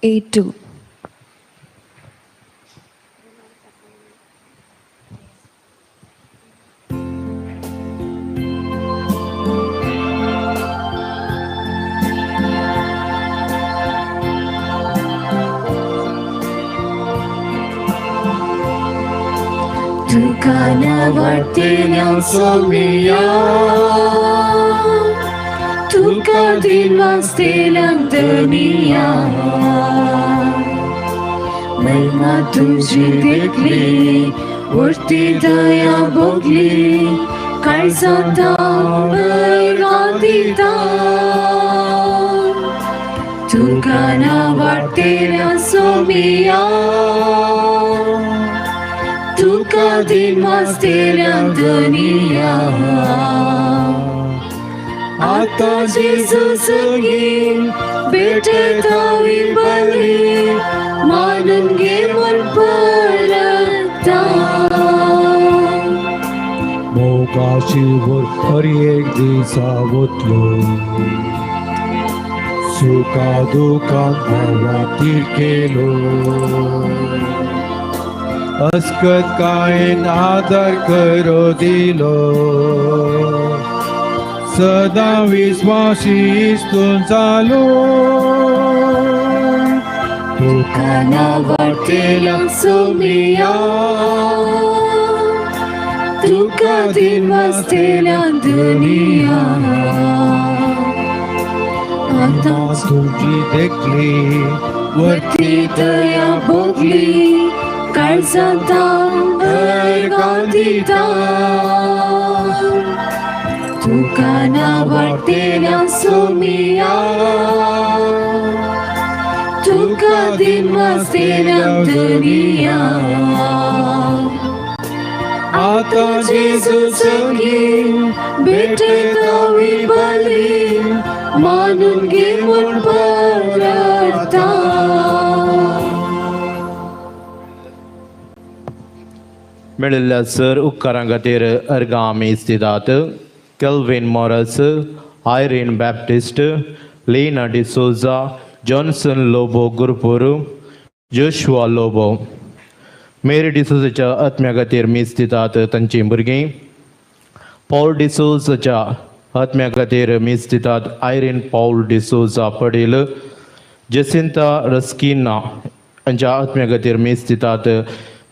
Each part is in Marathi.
8:2. Tukana wartenya somia, tuka dinwas telang dunia. महिमा तुझी देखली, वरती दया भोगली, काळजाता बैरा दिता. तुकाना वाटेल्या सोमिया, तुका दिनवास तेल्या दुनिया. आता जेजू संगी भेटतावी बली, मानून घे मन परता. मोगाशीवर हरी एक दिसा वतलो, सुखा दुखांत भावातीर केलो. अस्कत कायेन आदार करो दिलो, सदा विश्वासी इस्तून चालो. तुकाना वाटेल्या सोमिया, तुका दिनवास तेल्या दुनिया. आता तुझी देखली, वरती दया भोगली, काळजाता बैरा दिता. तुकाना वाटेल्या सोमिया, तुका दिनवास तेल्या दुनिया. आता जेजू संगी भेटतावी बली, मानून घे मन परता. मेळिल्ल्या सर उपकारां खातीर अर्गामी स्थितात केल्विन मॉरस, आयरीन बॅप्टिस्ट, लेना डिसोजा, जॉन्सन लोबो गुरपूर, जोशुआ लोबो. मेरी डिसोजाच्या आत्म्या खातीर मी स्थितात तांची भुरगीं. पॉल डिसोजाच्या आत्म्या खातीर मी स्थितात आयरीन पॉल डिसोजा पडेल, जेसिंता रस्किना हांच्या आत्म्या खातीर मी स्थितात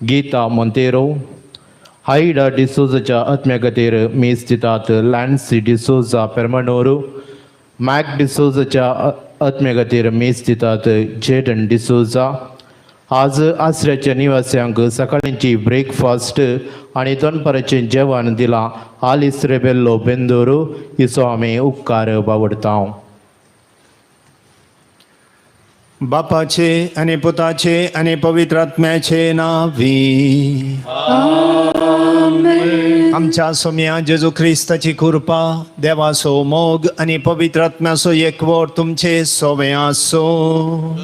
गीता मोंतेरो. हायडा डिसोजाच्या आत्म्या खातीर मी स्थितात लॅन्सी डिसोजा पेर्मनोरू. मॅक डिसोजाच्या आत्म्या खातीर मी स्थितात जेडन डिसोजा. आज आसऱ्याच्या निवास्यांक सकाळींची ब्रेकफास्ट आनी दनपाराचें जेवण दिलां. आलिस रेबेल्लो बेंदोरू हिचो आमी उपकार बावडटा. बापाचे आणि पुताचे आणि पवित्र आत्म्याचे नावी. आमच्या सोम्या जेजू ख्रिस्ताची कृपा, देवाचो मोग आणि पवित्र आत्म्याचो एकवट तुमचे सोवे आसो.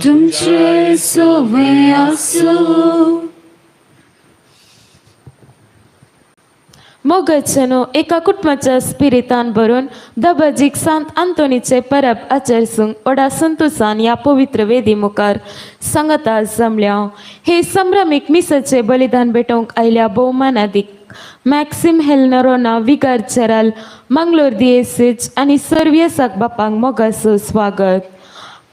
तुमचे सोवे आसो. मोगचनो एका कुटुंबाच्या स्पिरितान भरून दबजीक सांत आंतोनीचे परब आचरसूंक ओडा संतोषान ह्या पवित्र वेदी मुखार संगता जमल्या. हे संभ्रमीक मिसाचे बलिदान भेटोवंक आयल्या भोवमानादीक मॅक्सिम हेलनरोना विगार चेराल, मंगलोर दिएसीच आनी सर्वियसाक बापांक मोगाचो स्वागत.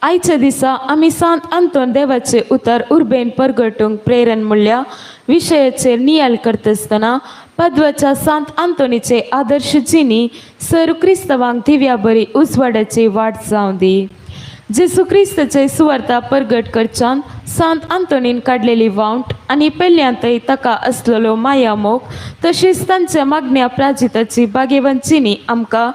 आयच्या दिसा आमी सांत आंतोन देवाचे उतर उर्बेन परगटूंक प्रेरण म्हणल्या विशयाचेर नियाळ करतना पद्वाच्या सांत आंतोनीचे आदर्श जिणी सर क्रिस्तवांक दिव्या बरी उजवाडाची वाट जावं दी. जेसू क्रिस्ताचे सुवार्ता परगट करच्यान सांत आंतोनीन काडलेली वावंट आनी पेल्ल्यांतय ताका आसलेलो माया मोग तशीच तांच्या मागण्या प्राजिताची बागेवंचिनी आमकां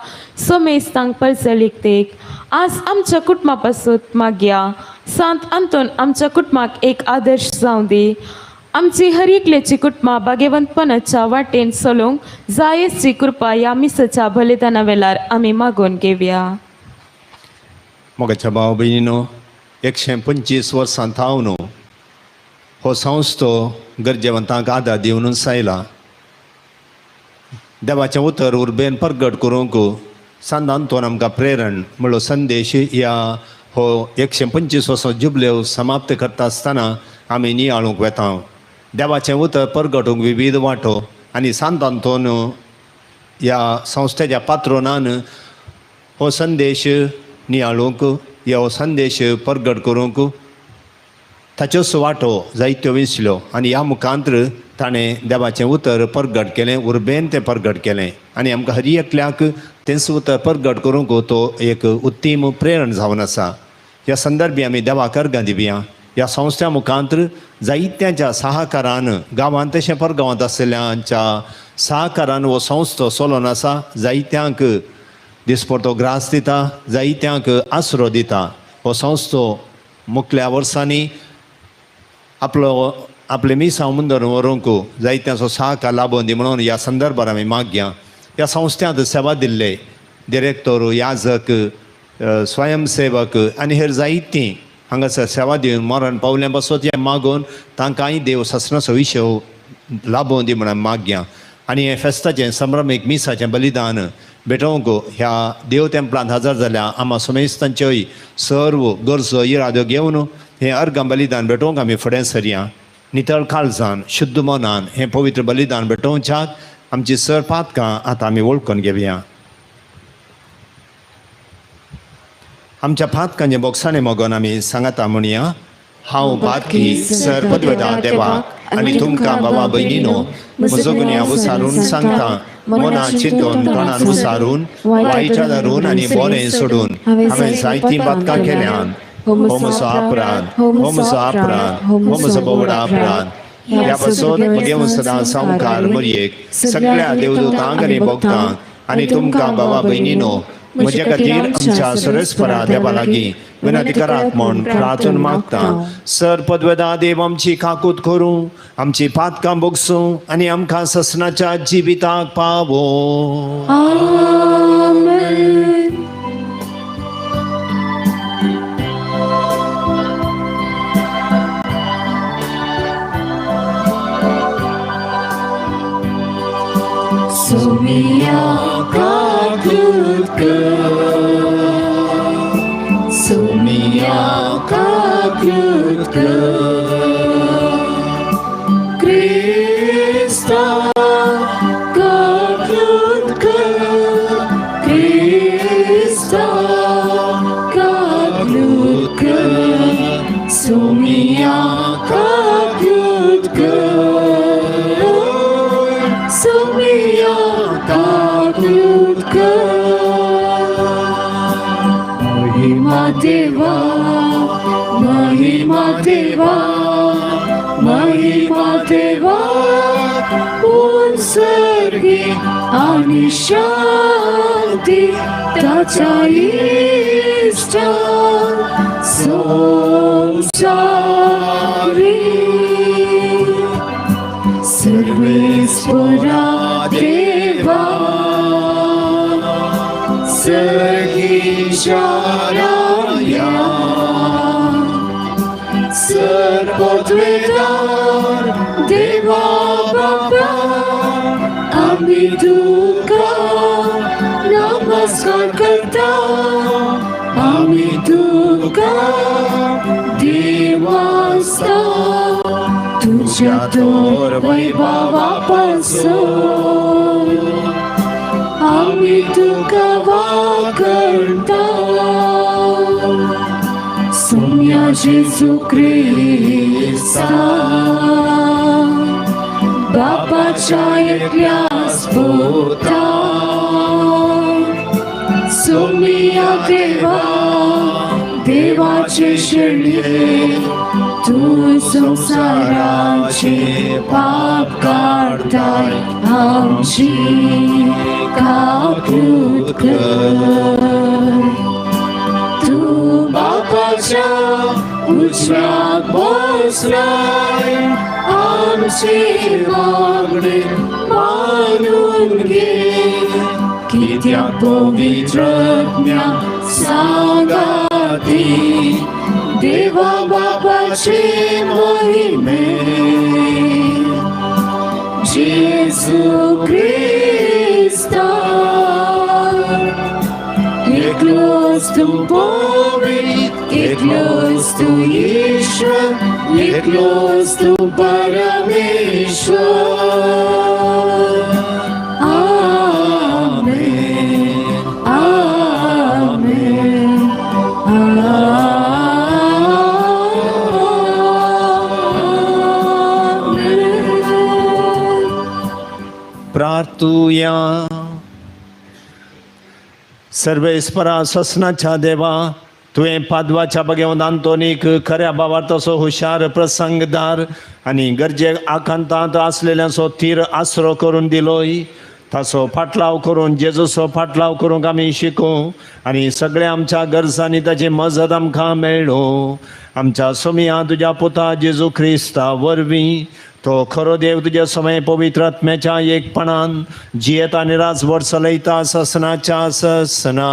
सोमेस्तांक पळसलीक देख. आज आमच्या कुटुंबा पासून मागया सांत आंतोन आमच्या कुटुंबाक एक आदर्श जावं दी. आमची हर एकल्याची कुटुंबा बागेवंतपणाच्या वाटेन चलोवंक जायची कृपा ह्या मिसाच्या बलिदाना वेळार आमी मागून घेवया. मोगाच्या भाव भयणीनो, 125 वर्सां थावन हो संस्थो गरजेवंतांक आदार दिवनूच आयला. देवाचें उतर उर्बेन परगट करूंक सांत आंतोन आमकां प्रेरण म्हणलो संदेश ह्या हो 125 वर्सां जुबल्यो समाप्त करता आसतना आमी नियाळूंक वेता. देवाचें उतर परगटूंक विविध वांटो आनी सांत आंतोन ह्या संस्थेच्या पात्रोनान हो संदेश नियाळूंक हो संदेश परगट करूंक ताच्योच वांटो जायत्यो विंचल्यो आनी ह्या मुखांत्र ताणें देवाचें उतर परगट केलें, उर्बेन तें परगट केलें आनी आमकां हर एकल्याक तेंच उतर परगट करूंक तो एक उत्तीम प्रेरण जावन आसा. ह्या संदर्भी आमी देवाक अर्गां दिवया. ह्या संस्था मुखांत्र जायत्यांच्या सहकारान गांवांत तशें परगांवांत आशिल्ल्यांच्या सहकारान हो संस्थो चलोवन आसा. जायत्यांक दिसपरतो ग्रास दिता, जायत्यांक आसरो दिता. हो संस्थो मुखल्या वर्सांनी आपले मिसांव मुंदर व्हरूंक जायत्यांचो सहकार लाबोवन दी म्हणून ह्या संदर्भार आमी मागया. ह्या संस्थ्यांत सेवा दिल्ले डिरेक्टर, याजक, स्वयंसेवक आनी हेर जायतीं हांगासर सेवा दिवन मरण पावल्यां पासत हें मागून तांकांय देव ससनाचो विशय लाबोवन दी म्हणून मागया. आनी हें फेस्ताचें संभ्रमीक मिसाचें बलिदान भेटोवंक ह्या देव तेंपलांत हजर जाल्या आमा सुमेस्तांच्योय सर्व गरजो इराद्यो घेवन हें अर्गां बलिदान भेटोवंक आमी फुडें सरया. नितळ काळजान शुद्ध मनान हें पवित्र बलिदान भेटोवच्याक आमची सर पातकां आतां आमी वळखून घेवया. आमच्या पातकांचें बॉक्सांनी मोगोन आमी सांगाता म्हणया. हांव पातकी सर पदवेदा देवाक आनी तुमकां बाबा भयणीनो म्हजो गुन्यांव विसारून सांगता. मना चिंतून तोंडान विसारून वायटा धरून आनी बरें सोडून हांवें जायतीं पातकां केल्यान हो म्हजो अपराध, हो म्हजो अपराध, हो म्हजो बोवडा अपराध. ह्या पासून म्हगे सदां संवकार मरयेक सगळ्या देवदूतांक आनी भक्तांक आनी तुमकां बाबा भयणीनो म्हजे खातीर आमच्या सुरेस्परा देवा लागीं विनंती करात म्हूण प्रार्थना मागता. सर पदवेदा देव आमची काकूत करूं, आमची पातकां बोगसूं आनी आमकां ससनाच्या जिविताक पावो. आमेन. Sumia kadutka, Sumia kadutka, Krista kadutka, Krista kadutka, Sumia kadutka. Sumia kadutka, Mahima Deva, Mahima Deva, Mahima Deva, Unsargi ani shanti tacha ishta samsari. Sarvespura Deva, Sargisharaya, Sarpodvedar Deva Baba, Ami Tuka Namaskar karta, Ami Tuka Devasta. तुझ्या तोर वैभवापासून आम्ही तुका वाकरता. सोम्या जेजू ख्रिस्ता बापाच्या एकल्या स्फोटा. सोम्या देवा देवाचे शरणे तू संसाराचे पाप काढताय आमची काकूत कर. तू बापाच्या उजव्यात बसलाय आमची मागणी मानून घे. कित्याक पवित्रज्ञा सांगाती देवा बापाचे महिमे. जेजू ख्रिस्ता Get close to Povit, get close to Ishwar, get close to Parameshwar. Amen, Amen, Amen. प्रार्थूया. सर्वेस्परा ससनाच्या देवा, तुवें पादवाच्या बगेवन आंतोनीक खऱ्या भावार तसो हुशार प्रसंगदार आनी गरजेक आकांतांत आसलेल्यांचो थीर आसरो करून दिलोय. ताचो फाटलाव करून जेजूचो फाटलाव करूंक आमी शिकूं आनी सगळ्या आमच्या गरजांनी ताची मजत आमकां मेळ्ळो. आमच्या सुमिया तुज्या पुता जेजू क्रिस्ता वरवीं तो खरो देव तुजे समय पवित्र आत्म्याच्या एकपणान जियेता आनी राजभर चलयता ससनाच्या ससना.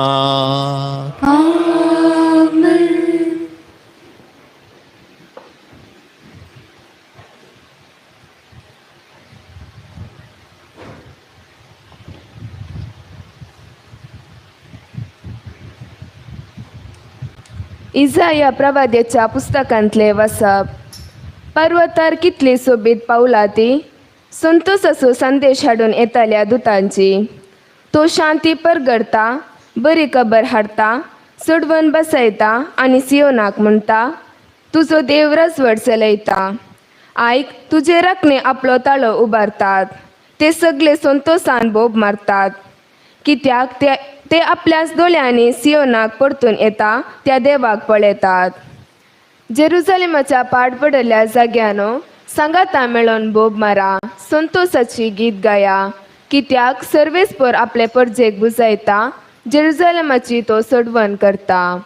इजाया प्रवाद्याच्या पुस्तकांतले वसप. पर्वतार कितली सोबीत पावला ती, संतोष असो संदेश हाडून येताल्या दुतांची. तो शांती परगडता, बरी खबर हाडता, चडवण बसयता आनी सियोनाक म्हणटा, तुजो देव राजवट चलयता. आयक, तुजे राखणे आपलो ताळो उबारतात, ते सगळे संतोषान बोब मारतात. कित्याक ते आपल्याच दोळ्यांनी सियोनाक परतून येता त्या देवाक पळयतात. जेरुसलेमाच्या पाड पडलेल्या जाग्यानो सांगाता मेळोन बोब मारा, संतोषाची गीत गाया. कित्याक सर्वेस्पर आपले परजेक बुजयता, जेरुसलेमाची तो सडवण करता.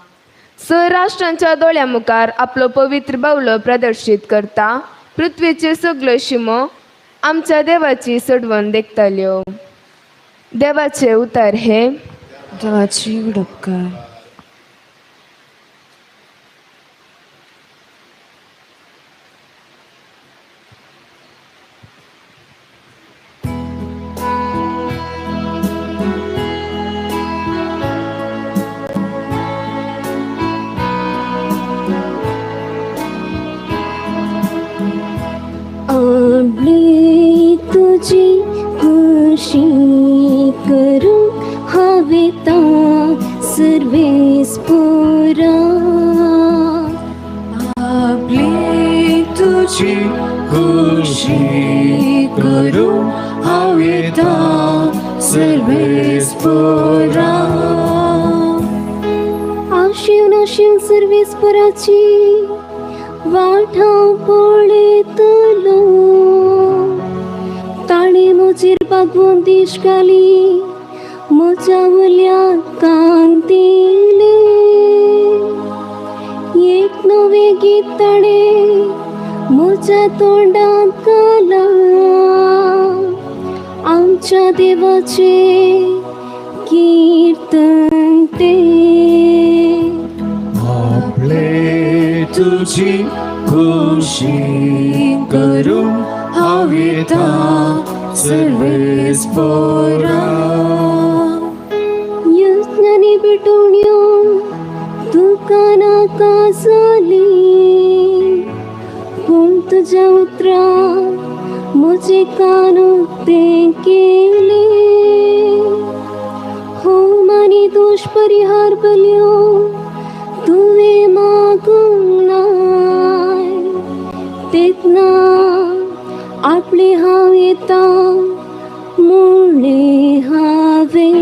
स राष्ट्रांच्या दोळ्या मुखार आपलो पवित्र बावलो प्रदर्शीत करता. पृथ्वीचे सगळ्यो शिमो आमच्या देवाची सडवण देखतल्यो. देवाचे उतर हे, देवाची उडपकार. आपली तुझी खुशी करू हवेता सर्वेस्परा. आपली तुझी खुशी करू हवेता सर्वेस्परा. आशिव नाशिव सर्वेस्पराची वाटा पळयतलो. ताणे म्हजेर बागवून दिश्काली, म्हज्या वल्याक कांतिले. एक नवें गीत ताणे म्हज्या तोंडांत घाला, आमच्या देवाचे कीर्तन ते. आपले तुझी खुशी करू हवेता सर्वेस्परा. यज्ञानी बिटोण्यो तुका नाका जाली, पूण तुज्या उतरा म्हजे कान उक्ते केले. होम आनी दोश परिहार बल्यो तुवें मागूंक नाय. तेन्ना आपले हांव येता म्हणले हांवें.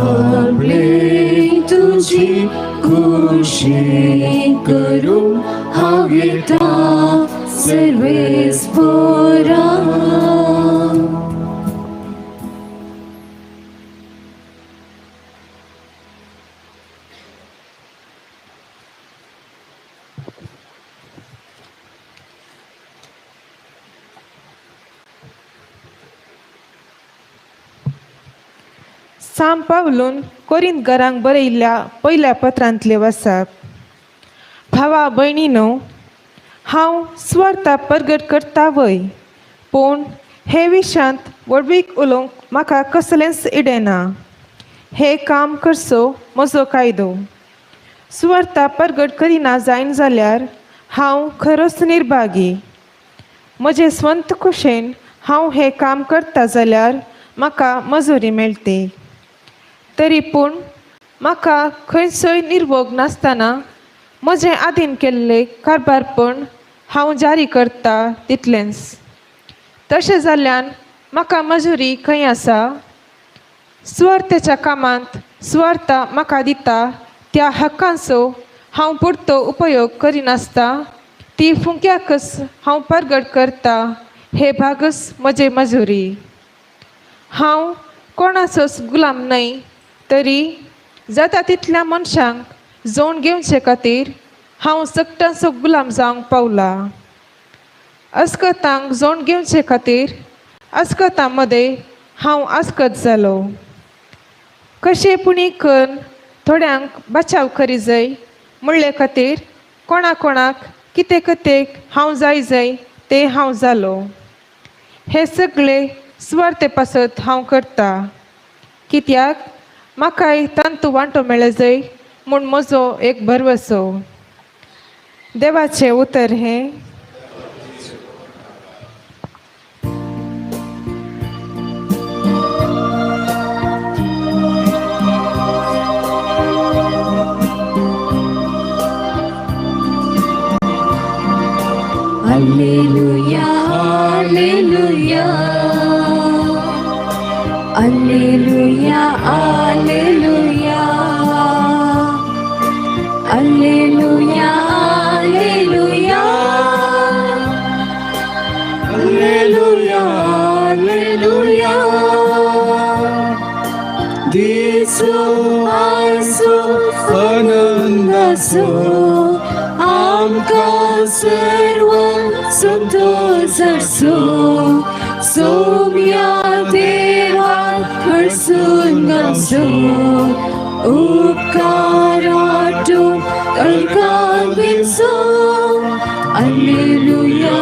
आपले तुझी खुशी करू हवेता सर्वेस्परा. साम पावलून कोरिंथकारांक बरयल्ल्या पयल्या पत्रांतले वचप. भावा भयणीनो, हांव स्वार्था परगट करता वय, पूण हे विशयांत वडवीक उलोवंक म्हाका कसलेंच इडेना. हे काम करचो म्हजो कायदो. सुवार्ता परगट करिना जायन जाल्यार हांव खरोच निर्भागी. म्हजे स्वंत कुशेन हांव हें काम करता जाल्यार म्हाका मजुरी मेळटे. तरी पूण म्हाका खंयचोय निर्भोग नासतना म्हजें आदीन केल्लें कारबारपण हांव जारी करता तितलेंच. तशें जाल्ल्यान म्हाका मजुरी खंय आसा? सुवार्थेच्या कामांत सुवार्ता म्हाका दिता त्या हक्कांचो हांव पुरतो उपयोग करिनासता ती फुंक्याकच हांव परगट करता हे भागच म्हजे मजुरी. हांव कोणाचोच गुलाम न्हय, तरी जाता तितल्या मनशांक जोड घेवचे खातीर हांव सक्तांचो गुलाम जावंक पावला. अस्कतांक जोड घेवचे खातीर अस्कतां मदें हांव आस्कत जालो. कशेपुणी करून थोड्यांक बचाव करी जाय म्हणले खातीर कोणाक कितें कतेक हांव जाय ते हांव जालो. हे सगळे सुवार्ते पासत हांव करता, कित्याक म्हाकाय तांतू वांटो मेळ्ळे जाय म्हूण म्हजो एक भरवसो. देवाचें उतर हें. Alleluia, Alleluia, Alleluia, Alleluia, Alleluia, Alleluia, Alleluia, Alleluia. दिसो आयसो आनंदाचो आमकां सर्व संतोषाचो सोम्या देवाक हरसून गावचो उपकाराचो तळकां बिनचो. Alleluia,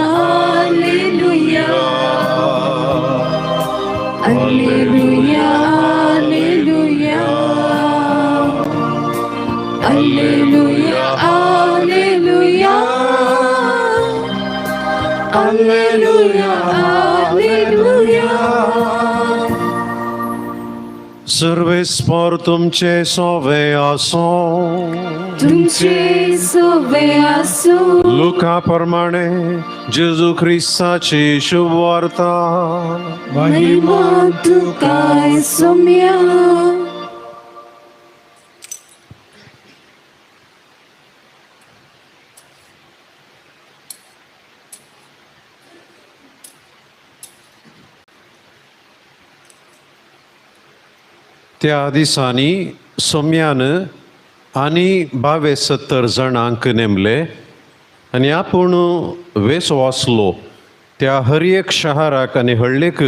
Alleluia, Alleluia, Alleluia, Alleluia, Alleluia, Alleluia, Alleluia. सर्वेस्पर तुमचे सोवे आसो. तुमचे सोवे आसो. लुका प्रमाणे जेजू ख्रिस्ताची शुभ वार्ता. महिमा तुका सोम्या. त्या दिसांनी सोम्यान आनी 70 जाणांक नेमले आनी आपूण वेस वाचलो त्या हर एक शहराक आनी हळ्ळेक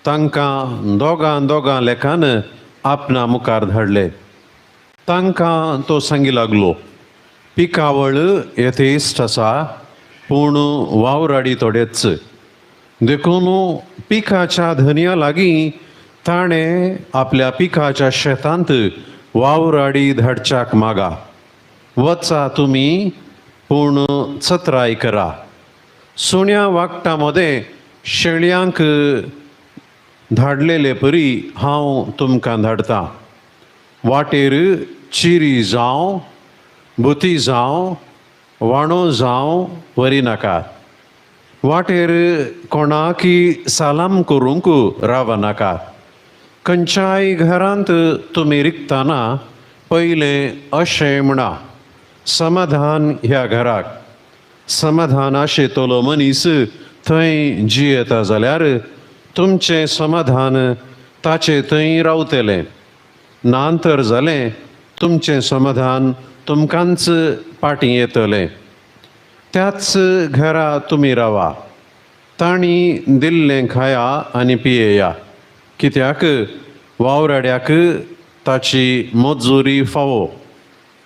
तांकां दोगां लेखान आपणा मुखार धाडले. तांकां तो सांगी लागलो, पिकावळ येथेस्त आसा पूण वावराडी थोडेच. देखून पिकाच्या धन्या लागीं ताणें आपल्या पिकाच्या शेतांत वावराडी धाडच्याक मागा. वचा तुमी पूण चत्राय करा. सुण्या वागटा मदें शेळयांक धाडलेले परी हांव तुमकां धाडटां. वाटेर चिरी जावं भुती जावं वाणो जावं व्हरिनाकात. वाटेर कोणाकी सालाम करूंक रावनाकात. खंयच्याय घरांत तुमी रिकतना पयलें अशें म्हणा, समाधान ह्या घराक. समाधान आशेतलो मनीस थंय जियेता जाल्यार तुमचें समाधान ताचे थंय रावतलें. नांतर जालें तुमचें समाधान तुमकांच पाटी येतलें. त्याच घरा तुमी रावा. तांणी दिल्लें खाया आनी पियेया, कित्याक वावराड्याक ताची मजुरी फावो.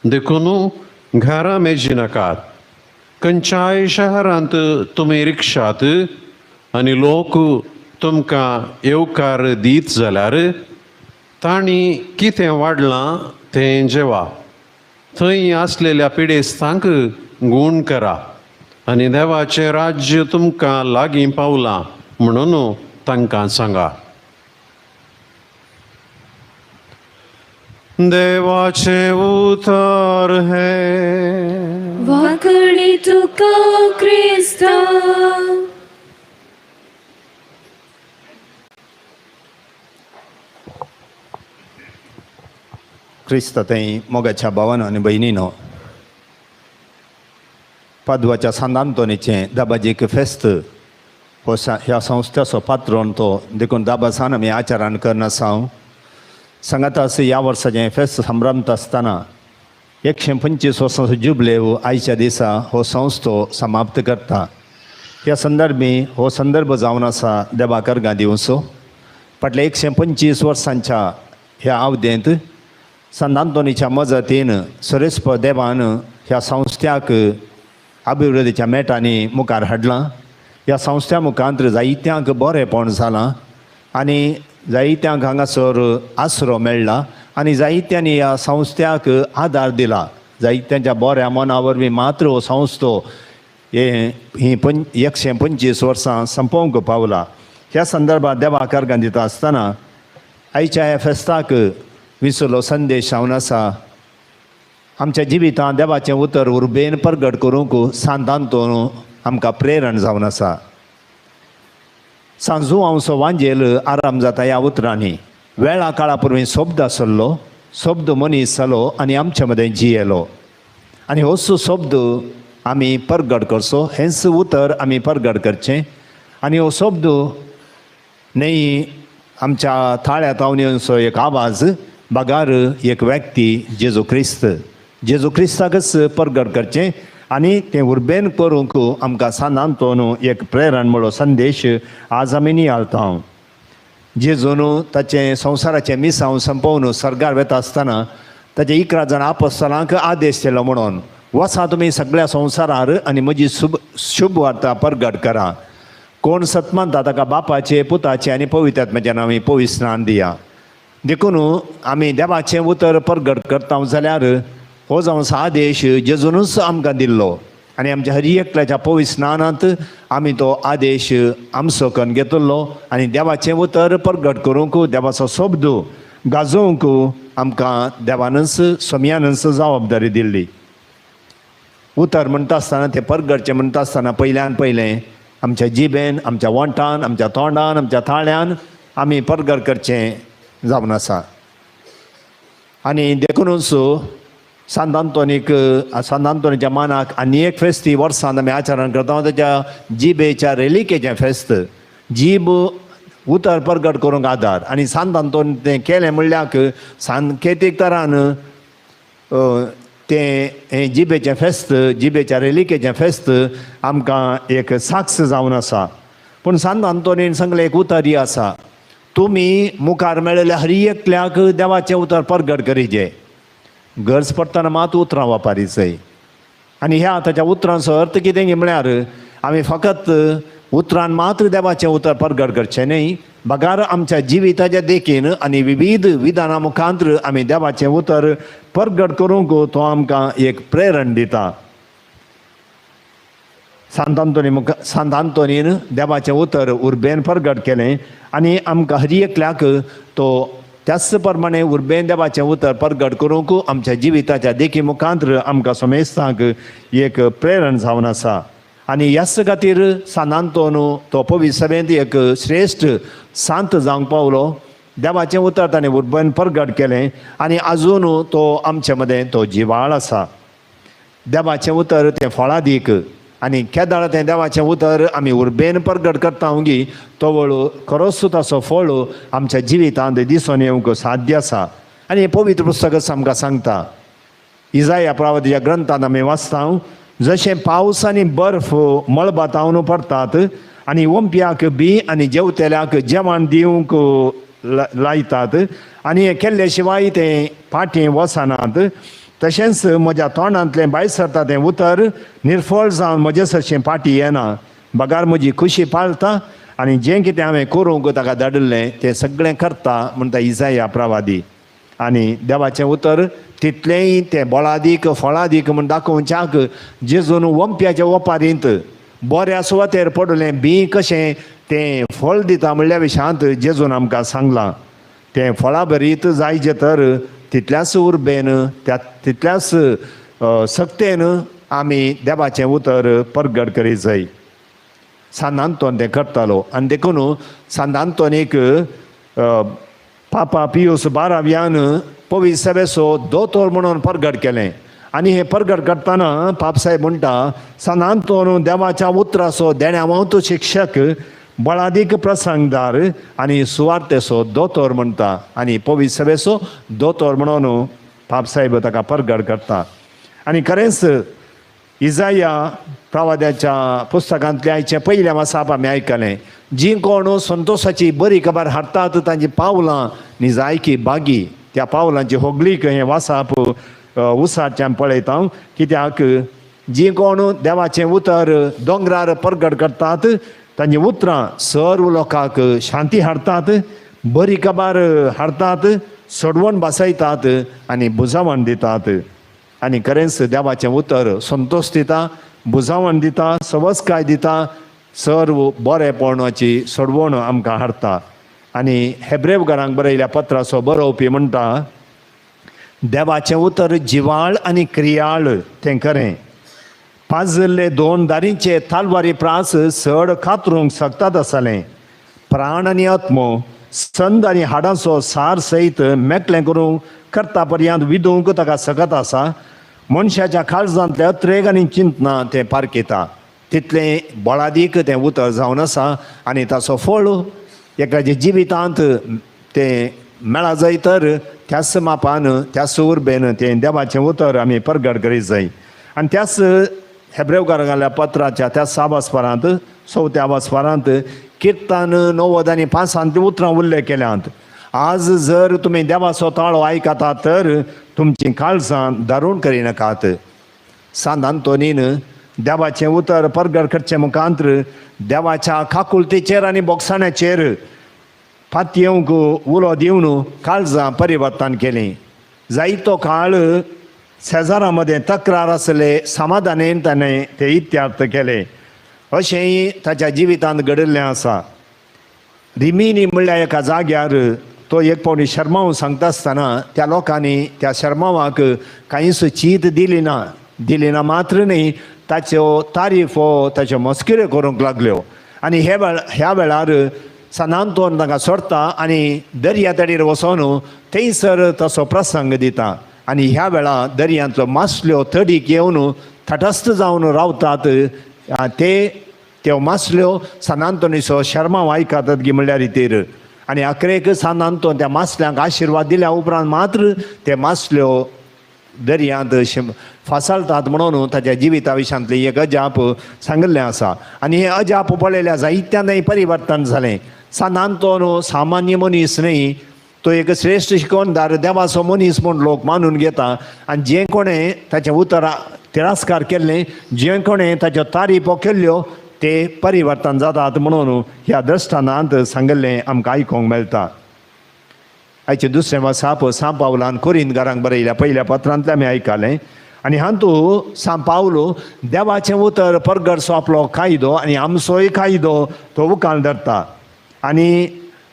देखून घरां मेजी नाकात. खंयच्याय शहरांत तुमी रिक्षात आनी लोक तुमकां येवकार दीत जाल्यार तांणी कितें वाडलां तें जेवा. थंय आसलेल्या पिडेस्तांक गूण करा आनी देवाचें राज्य तुमकां लागीं पावलां म्हणून तांकां सांगा. देवाचें उतर हें. वाकडी तुका क्रिस्ता. क्रिस्त थंय मोगाच्या भावानो आनी भयणीनो, पाद्वाच्या सांतांतोनीचें दाबाजीक फेस्त हो ह्या संस्थेचो पात्रोन तो देखून दाबासान आमी आचारान करना आसात. सांगात आसा ह्या वर्साचें फेस्त संभ्रमत आसतना 125 वर्सांचो जुबलेव आयच्या दिसा हो संस्थो समाप्त करता. ह्या संदर्भी हो संदर्भ जावन आसा देवाकर गांदीवचो. फाटल्या 125 वर्सांच्या ह्या अवधेंत संत आंतोनीच्या मजतीन सरेस्प देवान ह्या संस्थ्याक अभिवृद्धीच्या मेटांनी मुखार हाडलां. ह्या संस्थ्या मुखांत्र जायत्यांक बरेंपण जालां आनी जायत्यांक हांगासर आसरो मेळ्ळा आनी जायत्यांनी ह्या संस्थ्याक आदार दिला. जायत्यांच्या बऱ्या मना वरवीं मात्र हो संस्थो ही 125 वर्सां संपोवंक पावला. ह्या संदर्भांत देवाकार गांदिता आसतना आयच्या ह्या फेस्ताक विसरलो संदेश जावन आसा. आमच्या जिवितांत देवाचें उतर उर्बेन प्रगट करूंक सांत आंतोन आमकां प्रेरण जावन आसा. सांजू हांवचो वांजेल आराम जाता ह्या उतरांनी. वेळा काळा पुर्वी सोब्द आसलो, सोब्द मनीस जालो आनी आमचे मदें जियेलो आनी होच सोब्द आमी प्रगट करचो. हेंच उतर आमी प्रगट करचें आनी हो सोब्द न्ही आमच्या थाळ्या तावणीचो एक आवाज, बागार एक व्यक्ती जेजू क्रिस्त. जेजू क्रिस्ताकच प्रगट करचें आनी तें उर्बेन करूंक आमकां सांत आंतोन एक प्रेरण म्हणलो संदेश आज आमी नियाळता. जेजून ताचें संवसाराचें मिसांव संपोवन सर्गार वेता आसतना ताचे 11 जाण आपोस्तलांक आदेश दिलो म्हणून, वसा तुमी सगळ्या संवसारार आनी म्हजी शुभ वार्ता प्रगट करा. कोण सतमानता ताका बापाचे, पुताचे आनी पवित्र आत्म्याच्या नांवां पवित्र स्नान दिया. देखून आमी देवाचें उतर प्रगट करता जाल्यार हो जावन आदेश जेजूनच आमकां दिल्लो आनी आमच्या हर एकल्याच्या पवित्र स्नानांत आमी तो आदेश आमचो करून घेतलो आनी देवाचें उतर प्रगट करूंक, देवाचो शब्द गाजोवंक आमकां देवानच सोम्यानच जबाबदारी दिल्ली. उतर म्हणटा आसतना तें प्रगटचें म्हणटा आसतना पयल्यान पयलें आमच्या जिबेन, आमच्या वंटान, आमच्या तोंडान, आमच्या थाळ्यान आमी प्रगट करचें जावन आसा. आनी देखूनच सांत आंतोनीच्या मानाक आनी एक फेस्त वर्सांत आमी आचरण करता. ताच्या जिबेच्या रेलिकेचें फेस्त. जीब उतर प्रगट करूंक आदार आनी सांत आंतोन तें केलें म्हणल्यार सांकेतीक तरान तें जिबेचें फेस्त, जिबेच्या रेलिकेचें फेस्त आमकां एक साक्ष जावन आसा. पूण सांत आंतोनीन सांगलें एक उतर ही आसा, तुमी मुखार मेळिल्ल्या हर एकल्याक देवाचें उतर प्रगट करीचें. गरज पडटना मात उतरां वापरीचंय. आनी ह्या ताच्या उतरांचो अर्थ कितें म्हळ्यार आमी फकत उतरान मात्र देवाचें उतर प्रगट करचें न्ही, बगार आमच्या जिविताच्या देखीन आनी विविध विधानां मुखांत्र आमी देवाचें उतर प्रगट करूंक तो आमकां एक प्रेरण दिता. सांत आंतोनीन देवाचें उतर उर्बेन प्रगट केलें आनी आमकां हर एकल्याक तो त्याच प्रमाणे उर्बेन देवाचें उतर प्रगट करूंक आमच्या जिविताच्या देखी मुखांत्र आमकां सोमेस्तांक एक प्रेरण जावन आसा. आनी ह्याच खातीर सांत आंतोन तो पवित्र सभेंत एक श्रेश्ठ सांत जावंक पावलो. देवाचें उतर ताणें उर्बेन प्रगट केलें आनी आजून तो आमचे मदें तो जिवाळ आसा. देवाचें उतर तें फळां दीक आनी केदाळ तें देवाचें उतर आमी उर्बेन प्रगट करता उगी तो खरोच ताचो फळ आमच्या जिवितांत दिसून येवंक साध्य आसा. आनी हें पवित्र पुस्तकच आमकां सांगता. इजाया प्रवादीच्या ग्रंथांत आमी वाचता, जशें पावस आनी बर्फ मळबातावन पडटात आनी ओंप्याक बी आनी जेवतेल्याक जेवण दिवंक लायतात आनी हें केल्ले शिवाय तें फाटीं वचनात, तशेंच म्हज्या तोंडांतलें भायर सरता तें उतर निर्फळ जावन म्हजे सरचें फाटीं येना. बगार म्हजी खुशी पाळटा आनी जें कितें हांवें करूंक ताका धाडिल्लें तें सगळें करता म्हणटा इसाया प्रवादी. आनी देवाचें उतर तितलेंय तें बळादीक फळादीक म्हण दाखोवच्याक जेजून वंप्याच्या ओपारींत बऱ्या सुवातेर पडलें बी कशें तें फळ दिता म्हणल्या विशयांत जेजून आमकां सांगलां. तें फळां बरीत जायचें तर तितल्याच उर्बेन तितल्याच सक्तेन आमी देवाचें उतर परगट करीत जाय. सांतांतोन तें करतालो आनी देखून सांतांतोनीक पापा पियूस 12व्यान पवित्र सभेचो दोतोर म्हणून परगट केलें. आनी हें परगट करतना पापसाहेब म्हणटा सांतांतोन देवाच्या उतराचो देण्यावंत शिक्षक बळादीक प्रसंगदार आनी सुवार्थेचो दोतोर म्हणटा. आनी पवित्र सभेचो दोतोर म्हणून पापसाहेब ताका परगट करता. आनी खरेंच इसाया प्रवाद्याच्या पुस्तकांतल्या आयच्या पयल्या वासाप आमी आयकलें जी कोण संतोशाची बरी खबर हाडटात तांची पावलां निजायकी बागी त्या पावलांची होगलीक हें वासाप उसाच्यान पळयता. कित्याक जी कोण देवाचें उतर दोंगरार परगट करतात तांची उतरां सर्व लोकांक शांती हाडटात, बरी खबर हाडटात, सोडवण बसयतात आनी बुजावण दितात. आनी खरेंच देवाचें उतर संतोश दिता, बुजावण दिता, सवस्काय दिता, सर्व बरेपणाची सोडवण आमकां हाडटा. आनी हेब्रेव घरांक बरयल्या पत्राचो बरोवपी म्हणटा देवाचें उतर जिवाळ आनी क्रियाळ तें खरें. पाजल्ले 2 दारींचे तालवारी प्रास सड खात्रूंक सकतात आसलें. प्राण आनी आत्मो संद आनी हाडांचो सार सयत मेकळें करूंक करता पर्यंत विदूंक ताका सकत आसा. मनशाच्या काळजांतले अत्रेग आनी चिंतनां तें पारकिता. तितलें बळादीक तें उतर जावन आसा आनी ताचो फळ एकाच्या जिवितांत तें मेळा जाय तर त्याच मापान त्याच उर्बेन तें देवाचें उतर आमी परगट करीत जाय. आनी त्याच हेब्रेव घरांतल्या पत्राच्या त्या 6 वास्परांत 4थ्या वास्परांत किर्तन 90 आनी 5 उतरां उल्लेख केल्यांत. आज जर तुमी देवाचो ताळो आयकतात तर तुमचीं काळजां दारूण करिनाकात. सांतांतोनीन देवाचें उतर परगट करचे मुखांत्र देवाच्या काकुलतेचेर आनी बोगसाण्याचेर फातयेवंक उलो दिवन काळजां परिवर्तन केलीं. जायतो काळ शेजारां मदें तक्रार आसले समाधानेन ताणें ते इत्यार्थ केले. अशेंय ताच्या जिवितांत घडिल्लें आसा. रिमिनी म्हणल्यार एका जाग्यार तो एक पावटी शर्माव सांगता आसतना त्या लोकांनी त्या शर्मावाक कांयच चीत दिली ना मात्र न्ही ताच्यो तारीफो ताच्यो मस्किऱ्यो करूंक लागल्यो. आनी ह्या वेळार सांतांतोन ताका सोडता आनी दर्या तडीर वचोन थंयसर ताचो प्रसंग दिता. आनी ह्या वेळार दर्यांतल्यो मासल्यो तडीक येवन तटस्थ जावन रावतात. त्यो मासल्यो सांतांतोनीचो शर्माव आयकतात गी म्हणल्या रितीर. आनी अकरेक सांतांतोन त्या मासल्यांक आशिर्वाद दिल्या उपरांत मात्र ते मासल्यो दर्यांत फासाळटात म्हणून ताच्या जिविता विशयांतली एक अजाप सांगिल्लें आसा. आनी हें अजाप पळयल्या जायत्यांनी परिवर्तन जालें. सांतांतोन सामान्य मनीस न्ही, तो एक श्रेश्ठ शिकवणदार देवाचो मनीस म्हूण लोक मानून घेता. आनी जें कोणें ताच्या उतरा तिरस्कार केल्लें, जें कोणें ताच्यो तारीफो केल्ल्यो ते परिवर्तन जातात म्हणून ह्या दृश्टांतांत सांगिल्लें आमकां आयकूंक मेळटा. आयचे दुसरें वासाप सांत पावलान कोरिंथकारांक बरयल्या पयल्या पत्रांतलें आमी आयकलें. आनी हातूंत सांत पावलो देवाचें उतर परगटचो आपलो कायदो आनी आमचोय कायदो तो उखाण धरता. आनी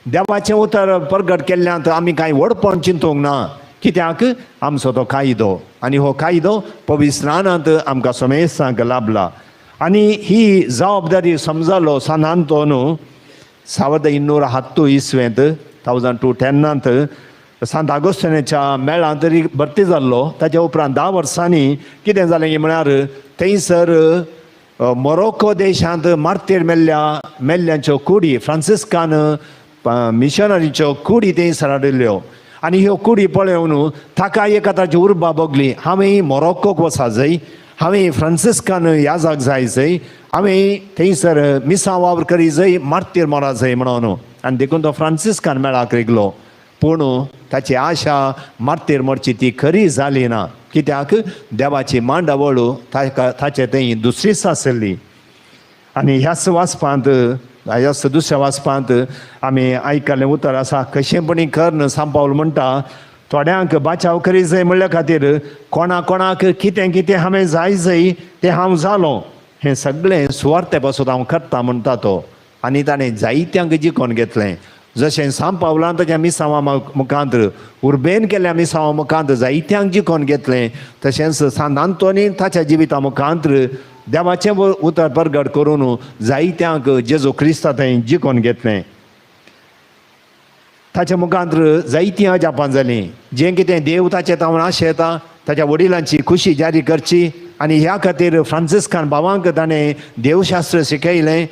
देवाचें उतर परगट केल्ल्यांत आमी कांय व्हडपण चिंतूंक ना, कित्याक आमचो तो कायदो आनी हो कायदो पवित्रांत आमकां समेस्तांक लाभला. आनी ही जबाबदारी समजलो सांतांतोन 1210 इसवेंत 1210 सांत आगोस्तिनाच्या मेळांत भरती जाल्लो. ताच्या उपरांत 10 वर्सांनी कितें जालें म्हळ्यार थंयसर मोरोक्को देशांत मार्तीर मेल्ल्यांच्यो कुडी फ्रांसिस्कान मिशनरीच्यो कुडी थंयसर हाडिल्ल्यो. आनी ह्यो कुडी पळोवन ताका एका ताची उर्बा भोगली. हांवें मोरोक्कोक वचा जाय, हांवें फ्रांसिस्कान याजाक जाय, हांवें थंयसर मिसां वावर करी जाय, मार्तीर मरा जाय म्हणून. आनी देखून तो फ्रांसिस्कान मेळाक रिगलो. पूण ताची आशा मार्तीर मरची ती खरी जाली ना, कित्याक देवाची मांडावळ ताचे थंय दुसरीच आसली. आनी ह्याच वाचपांत हाच्या दुसऱ्या वाचपांत आमी आयकल्लें उतर आसा कशेंपणी कर सांत पावल म्हणटा थोड्यांक बाचाव करी जाय म्हणल्या खातीर कोणाक कितें कितें हांवें जाय तें हांव जालो हें सगळें सुवार्ते पासून हांव करता म्हणटा तो आनी ताणें जायत्यांक जिखोन घेतलें जशें सांत पावलान ताच्या मिसांवा मुखांत उर्बेन केल्ल्या मिसांवा मुखांत जायत्यांक जिखोन घेतलें तशेंच सांत आंतोनी ताच्या जिविता मुखांत देवाचें उतर परगट करून जायत्यांक जेजू क्रिस्ता थंय जिखोन घेतलें ताच्या मुखांत जायतीं अजापां जालीं जें कितें देव ताचें तावन आशेता ताच्या वडिलांची खुशी जारी करची आनी ह्या खातीर फ्रांसिस्कान भावांक ताणें देवशास्त्र शिकयलें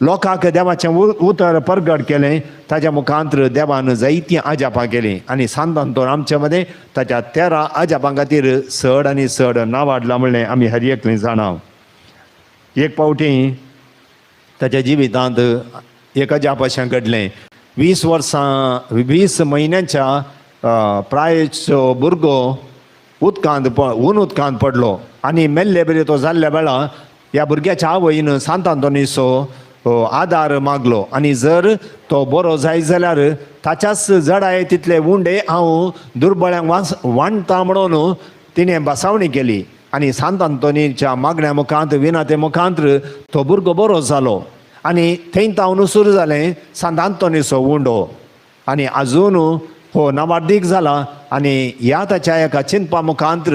लोकांक देवाचें उतर परगट केलें ताच्या मुखांत देवान जायतीं अजापां केलीं आनी सांत आंतोन आमचे मदें ताच्या 13 अजापां खातीर चड आनी चड नांव हाडलां म्हणलें आमी हर एकलीं जाणां एक फावटी ताच्या जिवितांत एक अजाप अशें घडलें 20 म्हयन्याच्या प्रायेचो भुरगो उदकांत पडलो आनी मेल्ले बरे तो जाल्ल्या वेळा ह्या भुरग्याच्या आवयन सांत आंतोनीचो आदार मागलो आनी जर तो बरो जाय जाल्यार ताच्याच जडाय तितले उंडे हांव दुर्बळ्यांक वांडटा म्हणून तिणें बसावणी केली आनी सांत आंतोनीच्या मागण्या मुखांत विनाते मुखांत तो भुरगो बरो जालो आनी थंय तावन सुरू जालें सांत आंतोनीचो उंडो आनी आजून हो नवार्दीक जाला आनी ह्या ताच्या एका चिंतपा मुखांत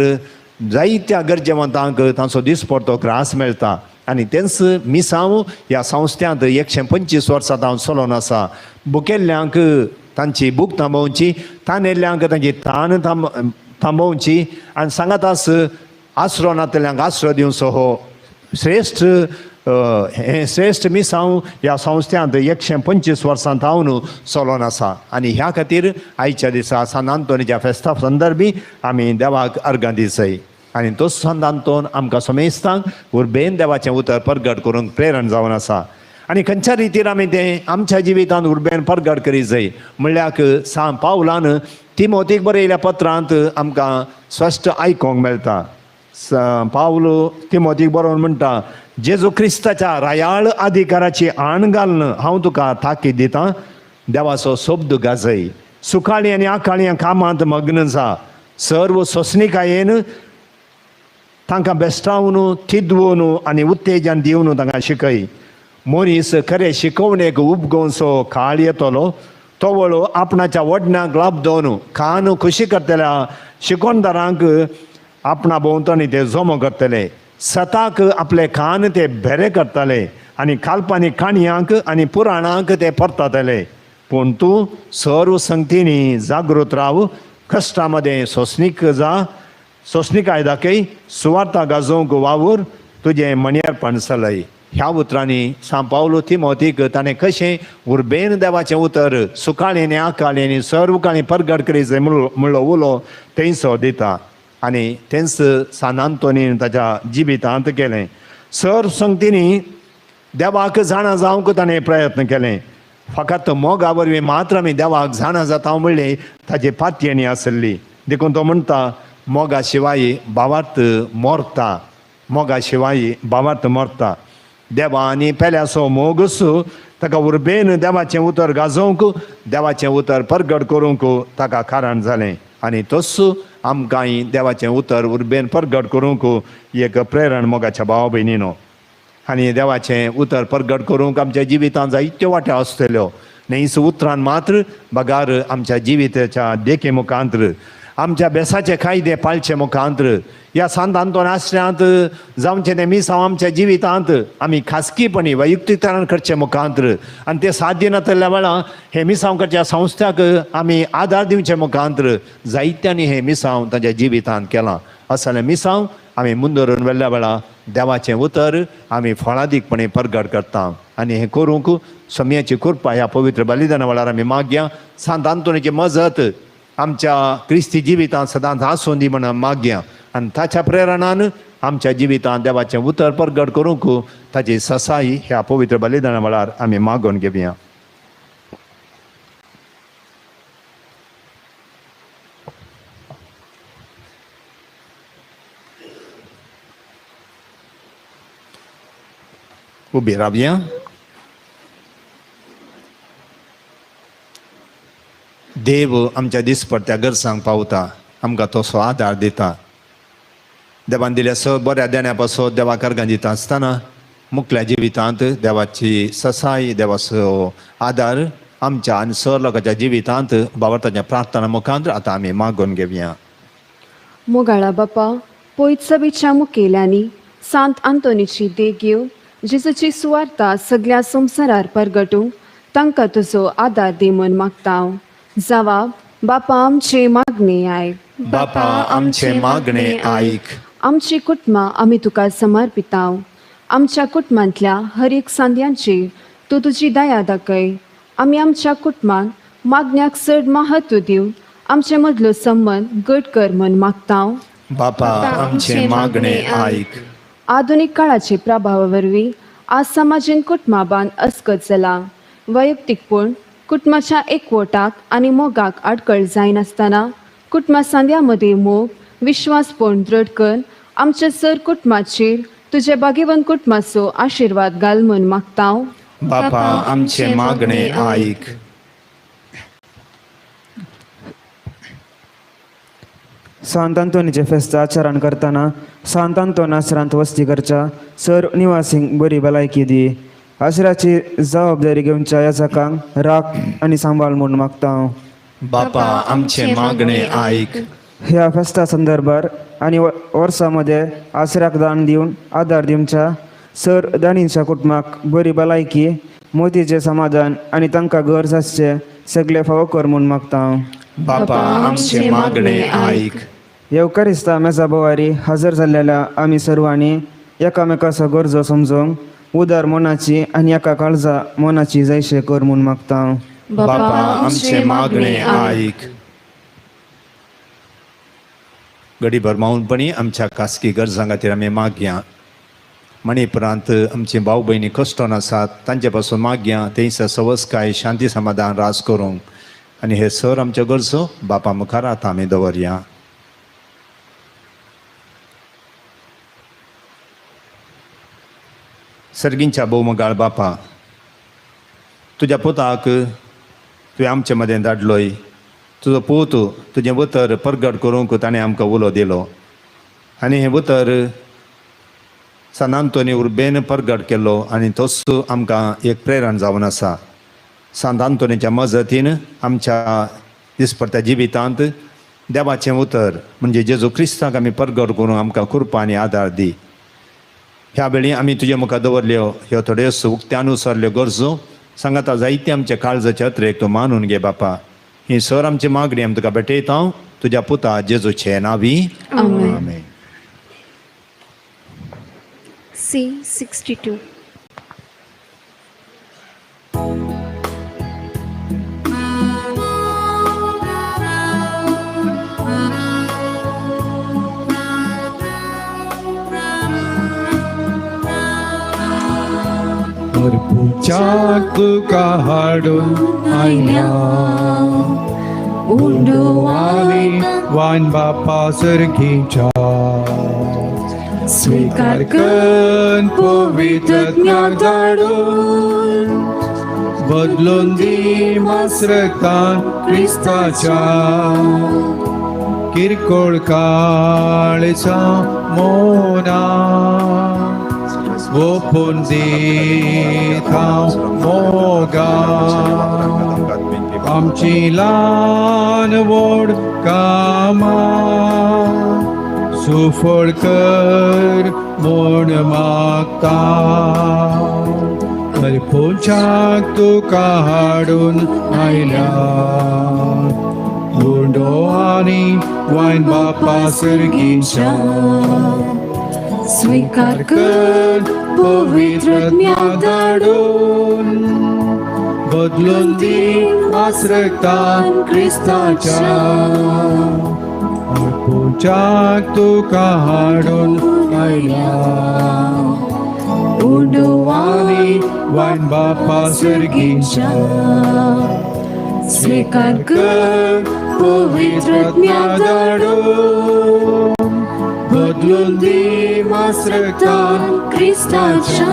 जायत्या गरजेवंतांक तांचो दिसपडटो ग्रास मेळटा आनी तेंच मिसांव ह्या संस्थ्यांत 125 वर्सां हांव चलोवन आसा बुकेल्ल्यांक तांची बूक थांबोवची ताणेल्ल्यांक तांची ताण थांबोवची आनी सांगातास आसरो नातल्यांक आसरो दिवचो हो श्रेश्ठ मिसांव ह्या संस्थ्यांत 125 वर्सां हांव चलोवन आसा आनी ह्या खातीर आयच्या दिसा सांत आंतोनीच्या फेस्ता संदर्भी आमी देवाक अर्गां दिसय आनी तोच सांत आंतोन आमकां समेस्तांक उर्बेन देवाचें उतर परगट करूंक प्रेरण जावन आसा आनी खंयच्या रितीन आमी तें आमच्या जिवितांत उर्बेन परगट करीत जाय म्हणल्यार सांत पावलान तिमोथीक बरयल्या पत्रांत आमकां स्पश्ट आयकोंक मेळटा पावल तिमोथीक बरोवन म्हणटा जेजू क्रिस्ताच्या रायाळ अधिकाराची आण घालन हांव तुका ताकीद दितां देवाचो शब्द गाजय सुखाळी आनी आकाळी कामांत मग्न जा सर्व सोंसणिकायेन तांकां बेस्टावन थिदवून आनी उत्तेजन दिवन तांकां शिकय मनीस खरें शिकवणेक उपगोवचो काळ येतलो तो वळो आपणाच्या वडण्यांक लाभ दोवन कान खुशी करतल्या शिकोणदारांक आपणा भोंवतणी ते जोमो करतले सताक आपले कान ते भेरे करतले आनी काल्पनीक काणयांक आनी पुराणांक ते परततले पूण तूं सर्व संगतींनी जागृत राव कश्टा मदें सोंसणिकाय दाखय सुवार्ता गाजोवंक वावूर तुजें मणियारपण चलय ह्या उतरांनी सांत पावलो तिमोथीक ताणें कशें उर्बेन देवाचें उतर सुकाळें आकाळें सर्व काळी परगट करीत जाय म्हणलो उलो थंयचो दिता आनी तेंच सांत आंतोनीन ताच्या जिवितांत केलें सर्व संगतींनी देवाक जाणा जावंक ताणें प्रयत्न केलें फकत मोगा वरवीं मात्र आमी देवाक जाणा जाता म्हणलें ताची पातयेणी आसली देखून तो म्हणटा मोगा शिवाय भावार्थ मोरता मोगा शिवाय भावार्थ मोरता देवानी पेल्यासो मोगूच ताका उर्बेन देवाचें उतर गाजोवंक देवाचें उतर परगट करूंक ताका कारण जालें आनी तोच आमकांय देवाचें उतर उर्बेन परगट करूंक एक प्रेरण मोगाच्या भावा भयणीनो आनी देवाचें उतर परगट करूंक आमच्या जिवितांत जायत्यो वाट्यो आसतल्यो न्हयस उतरान मात्र बगार आमच्या जिविताच्या देखे मुखांत आमच्या बेसाचे कायदे पाळचे मुखांत ह्या सांत आंतोन आश्रयांत जावचें तें मिसांव आमच्या जिवितांत आमी खासगीपणी वैयक्तीकरण करचे मुखांत आनी तें साध्य नातल्या वेळा हे मिसांव करच्या संस्थाक आमी आदार दिवचे मुखांत जायत्यांनी हे मिसांव ताच्या जिवितांत केलां असलें मिसांव आमी मुंदरून वेल्ल्या वेळा देवाचें उतर आमी फळादीकपणी परगट करता आनी हें करूंक समयाची कृपा ह्या पवित्र बलिदाना वेळार आमी मागया सांत आंतोनीची मजत आमच्या क्रिस्ती जिवितांत सदांच आसूं दी म्हणून मागया आनी ताच्या प्रेरणान आमच्या जिवितांत देवाचें उतर परगट करूंक ताची ससाई ह्या पवित्र बलिदाना वेळार आमी मागोवन घेवया उबी रावया देव आमच्या दिसपट्ट्या गरजांक पावता, आमकां तसो आदार दिता. देवान दिल्या बऱ्या देण्या पासत देवाक अर्गां दिता आसतना मुखल्या जिवितांत देवाची ससाय, देवाचो आदार आमच्या आनी सर लोकांच्या जिवितांत बाबताच्या प्रार्थना मुखांत आतां आमी मागून घेवया. मोगाळा बापा, पयत सभेच्या मुखेल्यांनी सांत आंतोनीची देख घेवन जेजूची सुवार्ता सगळ्या संवसारार परगटूंक तांकां तुजो आदार दी म्हूण मागता हांव. जवाब: बापा आमचे मागणे आयक. बापा आमचे मागणे आयक. आमची कुटुंबां आमी तुका समर्पितांव. आमच्या कुटुंबांतल्या हर एक सांद्यांचेर तूं तुजी दया दाखय. आमी आमच्या कुटुंबांक मागण्याक चड महत्व दिवन आमचे मदलो संबंद घट कर म्हूण मागता हांव. बापा आमचे मागणे आयक. आधुनीक काळाचे प्रभावा वरवीं आज समाजीन कुटुंबांत अस्कत जाला. वैयक्तीकपण कुटुंबाच्या एकवटाक आनी मोगाक आडखळ जायनासतना कुटुंबा सांद्या मदीं मोग, विश्वासपण दृढ कर. आमच्या सर कुटुंबाचेर तुजे बागेवन कुटुंबाचो आशिर्वाद घाल म्हूण मागता हांव. बापा आमचे मागणे आयक. सांत आंतोनीचे फेस्त आचरण करतना सांत आंतोन आश्रांत वस्ती करच्या सर निवासींक बरी भलायकी दी. आश्राची जबाबदारी घेवच्या याचकांक राख आनी सांबाळ म्हूण मागता हांव. बापा आमचे मागणे आयक. ह्या फेस्ता संदर्भार आनी वर्सामध्ये आश्र्याक दान दिवन आदार दिवच्या सर दानींच्या कुटुंबाक बरी भलायकी, मोतीचे समाधान आनी तांकां घर सासचे सगळे फावो कर म्हूण मागता हांव. बापा आमचे मागणे आयक. येवकारिस्ता मेजा बोवारी हजर जाल्लेल्या आमी सर्वांनी एकामेकाचो गरजो समजूंक उदार मनाची आनी एका काळजा मनाची जैशे कर म्हूण मागता हांव. बापा आमचे मागणे आयक. घडीभर माऊनपणी आमच्या खासगी गरजां खातीर आमी मागया. मणिपुरांत आमची भाव भयणी कश्टोन आसात तांचे पासून मागया थंयसर सवस्काय, शांती, समाधान रास करूंक. आनी हे सर आमच्यो गरजो बापा मुखार आतां आमी दवरया. सर्गींच्या भोवमगाळ बापा, तुज्या पुताक तुवें आमचे मदें धाडलोय. तुजो पूत तुजें उतर परगट करूंक ताणें आमकां उलो दिलो आनी हें उतर सांत आंतोनी उर्बेन परगट केल्लो आनी तोच आमकां एक प्रेरण जावन आसा. सांत आंतोनीच्या मजतीन आमच्या दिसपट्ट्या जिवितांत देवाचें उतर म्हणजे जेजू क्रिस्ताक आमी परगट करूंक आमकां कृपा आनी आदार दी. ह्या वेळी आमी तुजे मुखार दवरल्यो ह्यो थोड्यो उक्त्यानुसारल्यो गरजो सांगाता जायते आमच्या काळजाच्या अत्रेक तूं मानून घे बापा. ही सर आमची मागणी आमी तुका भेटयता तुज्या पुता जेजूचे नांवी. आमेन. C62. पुचाक तुका हाडून आयल्या उंडोवानी वान बापा सर्गीच्या स्वीकार कर पवित्र ज्ञान धाडून बदलून दी मासरकान क्रिस्ताच्या किरकोळ काळेचा मोना ओपून दीत हांव मोगा आमची ल्हान व्हड कामां सुफळ कर म्हूण मागता. हरपोचाक तुका हाडून आयल्या उंडो आनी वायन बापा सर्गीच्या स्वीकार कर पवित्र ज्ञान धाडून बदलून दी आसरतान क्रिस्ताच्या पुचाक तुका हाडून आयल्या उंडोवानी वायन बापा सर्गीच्या स्वीकार कर पवित्र ज्ञान धाडून बदलून दी मासरतान क्रिस्ताच्या.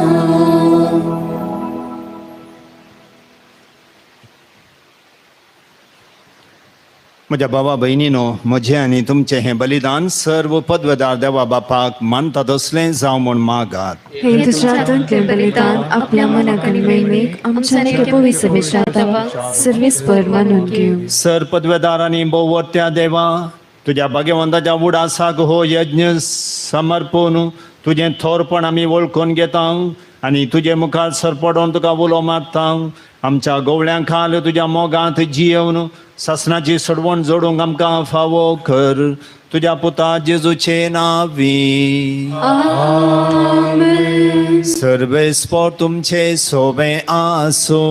म्हज्या भावा भयणीनो, म्हजें आनी तुमचें हें बलिदान सर्व पदवेदार देवा बापाक मानता तसलें जावं म्हूण मागात. हे तुझ्या हातूंतलें बलिदान आपल्या मनाक आनी मेळमेक आमच्या पवित्र सभेच्या हाताक सर्वेस्पर मानून घेवं. सर पदवेदार आनी भोवत्या देवा, तुज्या भाग्यवंताच्या उडासाक हो यज्ञ समर्पून तुजें थोरपण आमी वळखून घेता आनी तुजे मुखार सरपडोन तुका उलो मारता. आमच्या गवळ्यां खाल तुज्या मोगांत जियेवन ससनाची सडवण जोडूंक आमकां फावो कर. तुज्या पुता जेजूचे नांवी. सर्वेस्पर तुमचे सोबे आसो.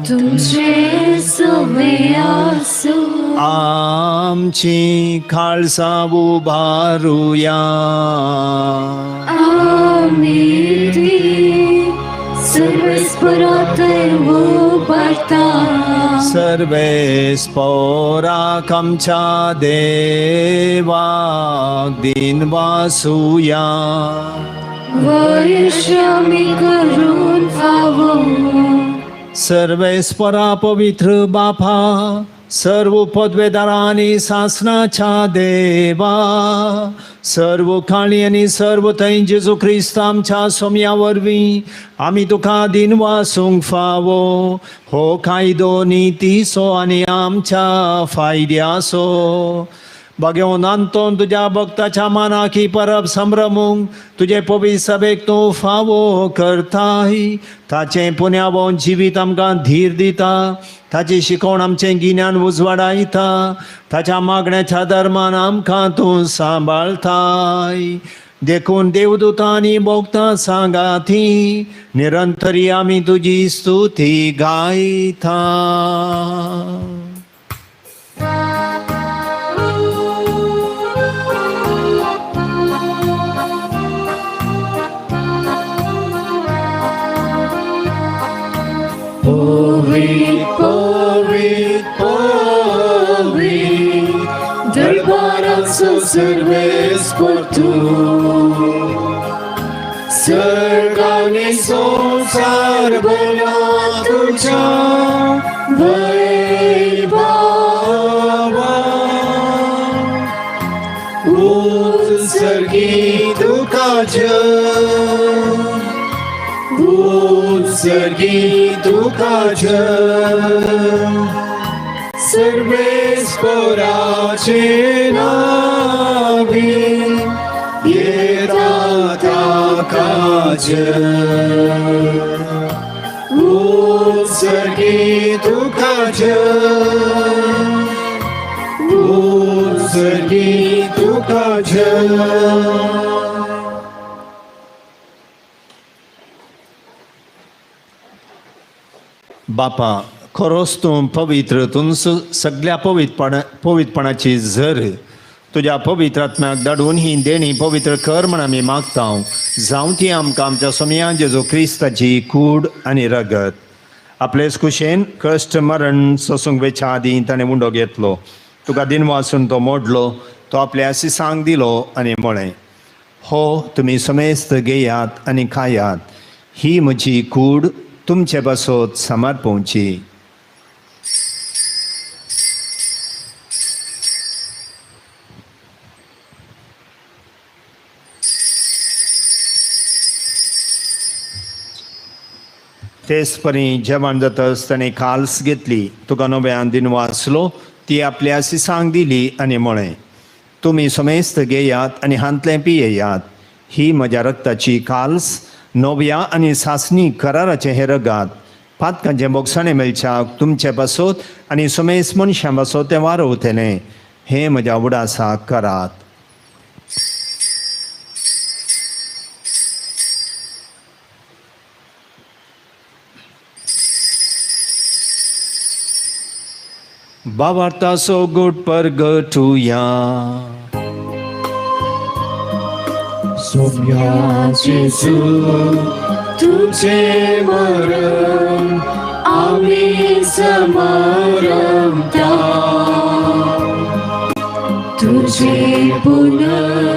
तुमचे सोबे आसो. आमची खालसा उबारुया. सर्वेस्पराक आमच्या देवाक दिन वासुया. वर्षामी करून फावो. सर्वेस्परा पवित्र बापा, सर्व पदवेदारांनी सासनाच्या देवा, सर्व काळी आनी सर्व थंय जेजू क्रिस्त आमच्या सोम्या वरवीं आमी तुका दिन वासूंक फावो. हो कायदो नितीसो आनी आमच्या फायद्याचो. भगवंत नांतोन तुज्या भक्ताच्या मानाक ही परब संभ्रमूंक तुजे पवित्र सभेक तूं फावो करताय. ताचें पुण्यावोन जिवीत आमकां धीर दिता. ताची शिकवण आमचें गिन्यान उजवाडायता. ताच्या मागण्याच्या धर्मान आमकां तूं सांबाळताय. देखून देवदूतां आनी भोगतां सांगाती निरंतरी आमी तुजी स्तुती गायता. Pavit, pavit, pavit, darbaraso सर्वेस्पर तू. सर्गाने संसार भरला तुझ्या वैभवा. उत्सर्गी तुकाचं, उत्सर्गी तुकाचं, सर्वेस्पराचे नावी येता ताकाचं. उत्सर्गी तुकाचं, उत्सर्गी तुकाचं. बापा, खरोच तूं पवित्र. तूं सगळ्या पवित्रपणाची झर तुज्या पवित्र आत्म्याक धाडून ही देणी पवित्र कर म्हण आमी मागता. जावं ती आमकां आमच्या सोम्या जेजू क्रिस्ताची कूड आनी रगत. आपलेच कुशेन कश्ट मरण सोसूंक वेच्या आदीं ताणें मुंडो घेतलो. तुका दिन वासून तो मोडलो. तो आपल्या सिसांक दिलो आनी म्हळें, हो तुमी समेस्त घेयात आनी खायात. ही म्हजी कूड तुमचे बसोत समर्पोवची. तेच परी जेवण जातच ताणें खाल्स घेतली. तुका नव्यान दिन वाचलो. ती आपल्या सिसांक दिली आनी म्हळें, तुमी समेस्त घेयात आनी हांतलें पियेयात. ही म्हज्या रक्ताची खाल्स, नव्या आनी सासणी कराराचें हें रगात. पातकांचें बोगसाणें मेळच्याक तुमचे बसोत आनी समेस्त मनशां बसोत तें वारवतलें. हें म्हज्या उडासाक करात. भावार्थाचो घोट परगटुया. सोम्या जेजू तुझे मरण आम्ही समरमता. तुझे पुनर्जीवनपण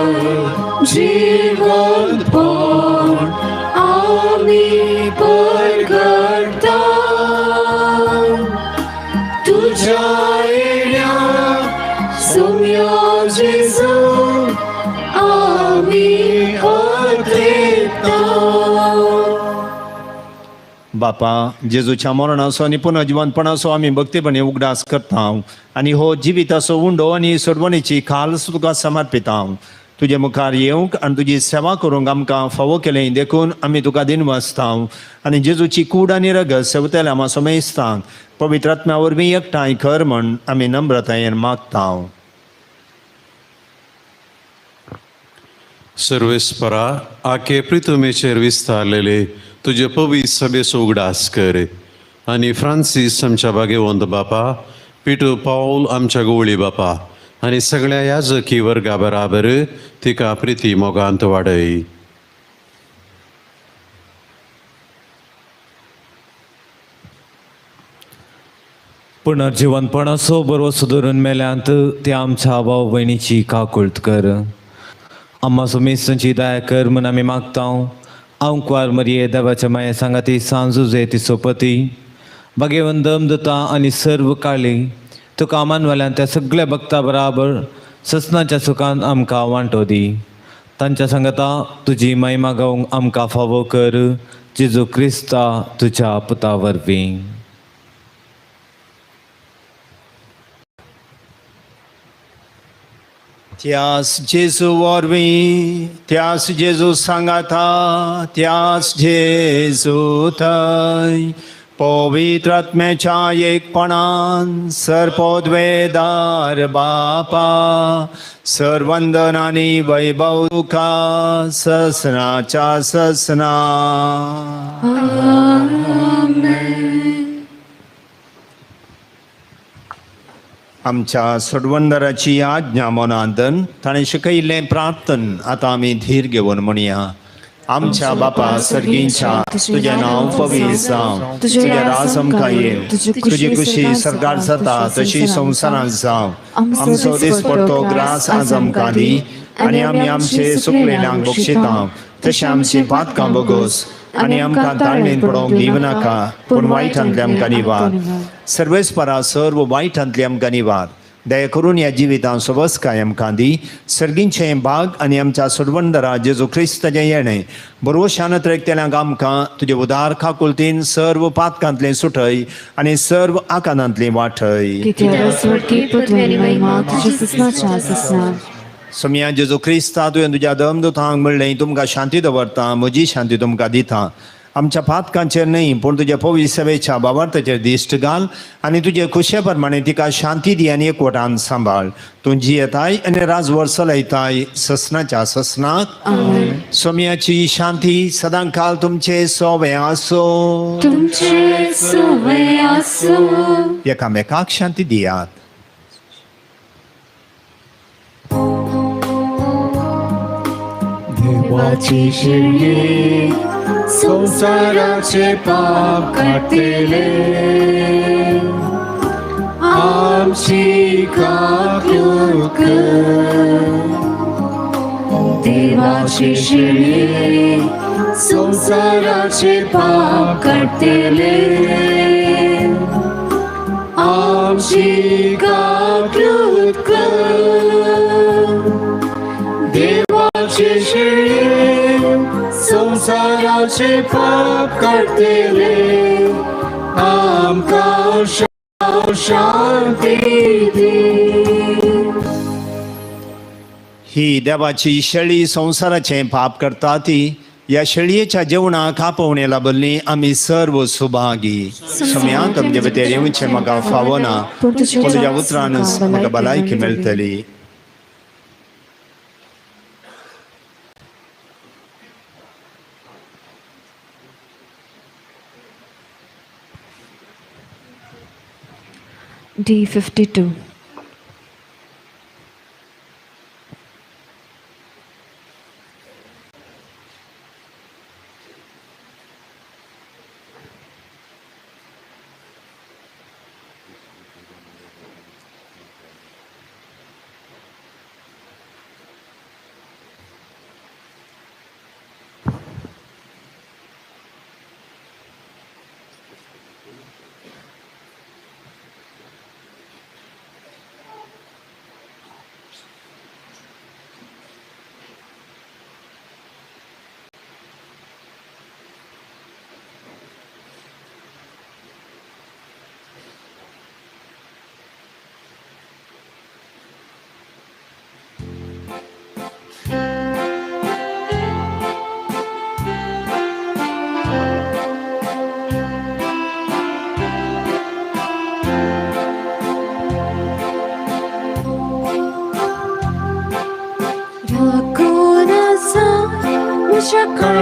आम्ही परगटता. तुझ्या येण्याक बापा जेजूच्या मरणाचो आनी पुनर्जिवंतपणाचो आमी भक्तीपणे उगडास करता आनी हो जिविताचो उंडो आनी सोडवणेची खाल तुका समर्पिता तुजे मुखार येवंक आनी तुजी सेवा करूंक आमकां फावो केलें देखून आमी तुका दिनवासता आनी जेजूची कूड आनी रगत सेवतल्या मातसो मेजता पवित्र आत्म्या वरवीं एकठांय कर म्हण आमी नम्रतायेन मागता सर्वेस्परा आखे प्रितुमेचेर विस्तारलेले तुजे पवित्र सभेचो उगडास कर आनी फ्रांसीस आमच्या भाग्यवंत बापा पिटू पाऊल आमच्या गवळी बापा आनी सगळ्या याजकी वर्गा बराबर तिका प्रिती मोगांत वाडय पुनर्जिवंतपणाचो बरो सुदारून मेल्यांत त्या आमच्या भाव भयणीची काकुळट कर आम्हा मेस्तंची दया कर म्हूण आमी मागता हांव कुंवार मरये देवाच्या माये सांगाती सांजुजे तिचो पती भाग्यवंत दमदता आनी सर्व काळी तुका मानवाल्यान त्या सगळ्या भक्ता बराबर ससनाच्या सुखान आमकां वांटो दी तांच्या सांगता तुजी महिमा गावंक आमकां फावो कर जेजू क्रिस्ता तुज्या पुता वरवीं त्यास जेजू वरवीं त्यास जेजू सांगाता त्यास जेजू थंय पवित्र आत्म्याच्या एकपणान सर्पोद्वेदार बापा सर्वंदन आनी वैभव तुका ससनाच्या ससना आमच्या सोडवंदराची आज्ञा मनांतन ताणें शिकयिल्लें प्रार्थन आतां आमी धीर घेवन म्हणया आमच्या बापा सर्गींच्या तुजें नांव पवित्र जावं तुजें राज आमकां येव तुजी खुशी सरकार जाता तशी संवसारांत जावं आमचो दिसपडटो ग्रास आज आमकां दी आनी आमी आमचे सुकलेल्यांक बक्षिता तशें आमची पातकां बगोस आनी आमकां ताळमेन पडोवंक दिव नाका पूण वायटांतले आमकां निवार सर्वेस्परा सर्व वायटांतले आमकां निवार दया करून ह्या जिवितांत सबस्काय आमकां दी सर्गींचें भाग आनी आमच्या सोडवंदरा जेजू क्रिस्ताचें येणें बरो शानत रेखतेल्यांक आमकां तुजे उदार खाकुलतीन सर्व पातकांतलें सुटय आनी सर्व आकांतांतलें वाटय सोम्या जेजू क्रिस्ता तुवें तुज्या दमदूतांक म्हणलें तुमकां शांती दवरता म्हजी शांती तुमकां दिता आमच्या पातकांचेर न्ही पूण तुज्या पवित्र सभेच्या बाबार्थाचेर दिश्ट घाल आनी तुजे खुशे प्रमाणे तिका शांती दी आनी एकवटान सांबाळ तूं जियेताय आनी राजवर चलयताय ससनाच्या ससनाक सोम्याची शांती सदां काल तुमचे सोवे आसो एकामेकाक शांती दियात देवाची शिर्ये संसाराचे पाप काटेले आमची काकूक देवाची शिर्ये संसाराचे पाप काटेले आमची काकूक देवाची शिर्ये संसाराचे पाप काटेले आमकां शांती दी ही देवाची शेळी संसाराचें पाप करता ती ह्या शेळयेच्या जेवणाक आपोवणे लाबल्ली आमी सर्व सुभागी सम्यांत आमचे भितर येवचें म्हाका फावो ना पूण तुज्या उतरानच म्हाका भलायकी मेळटली D52.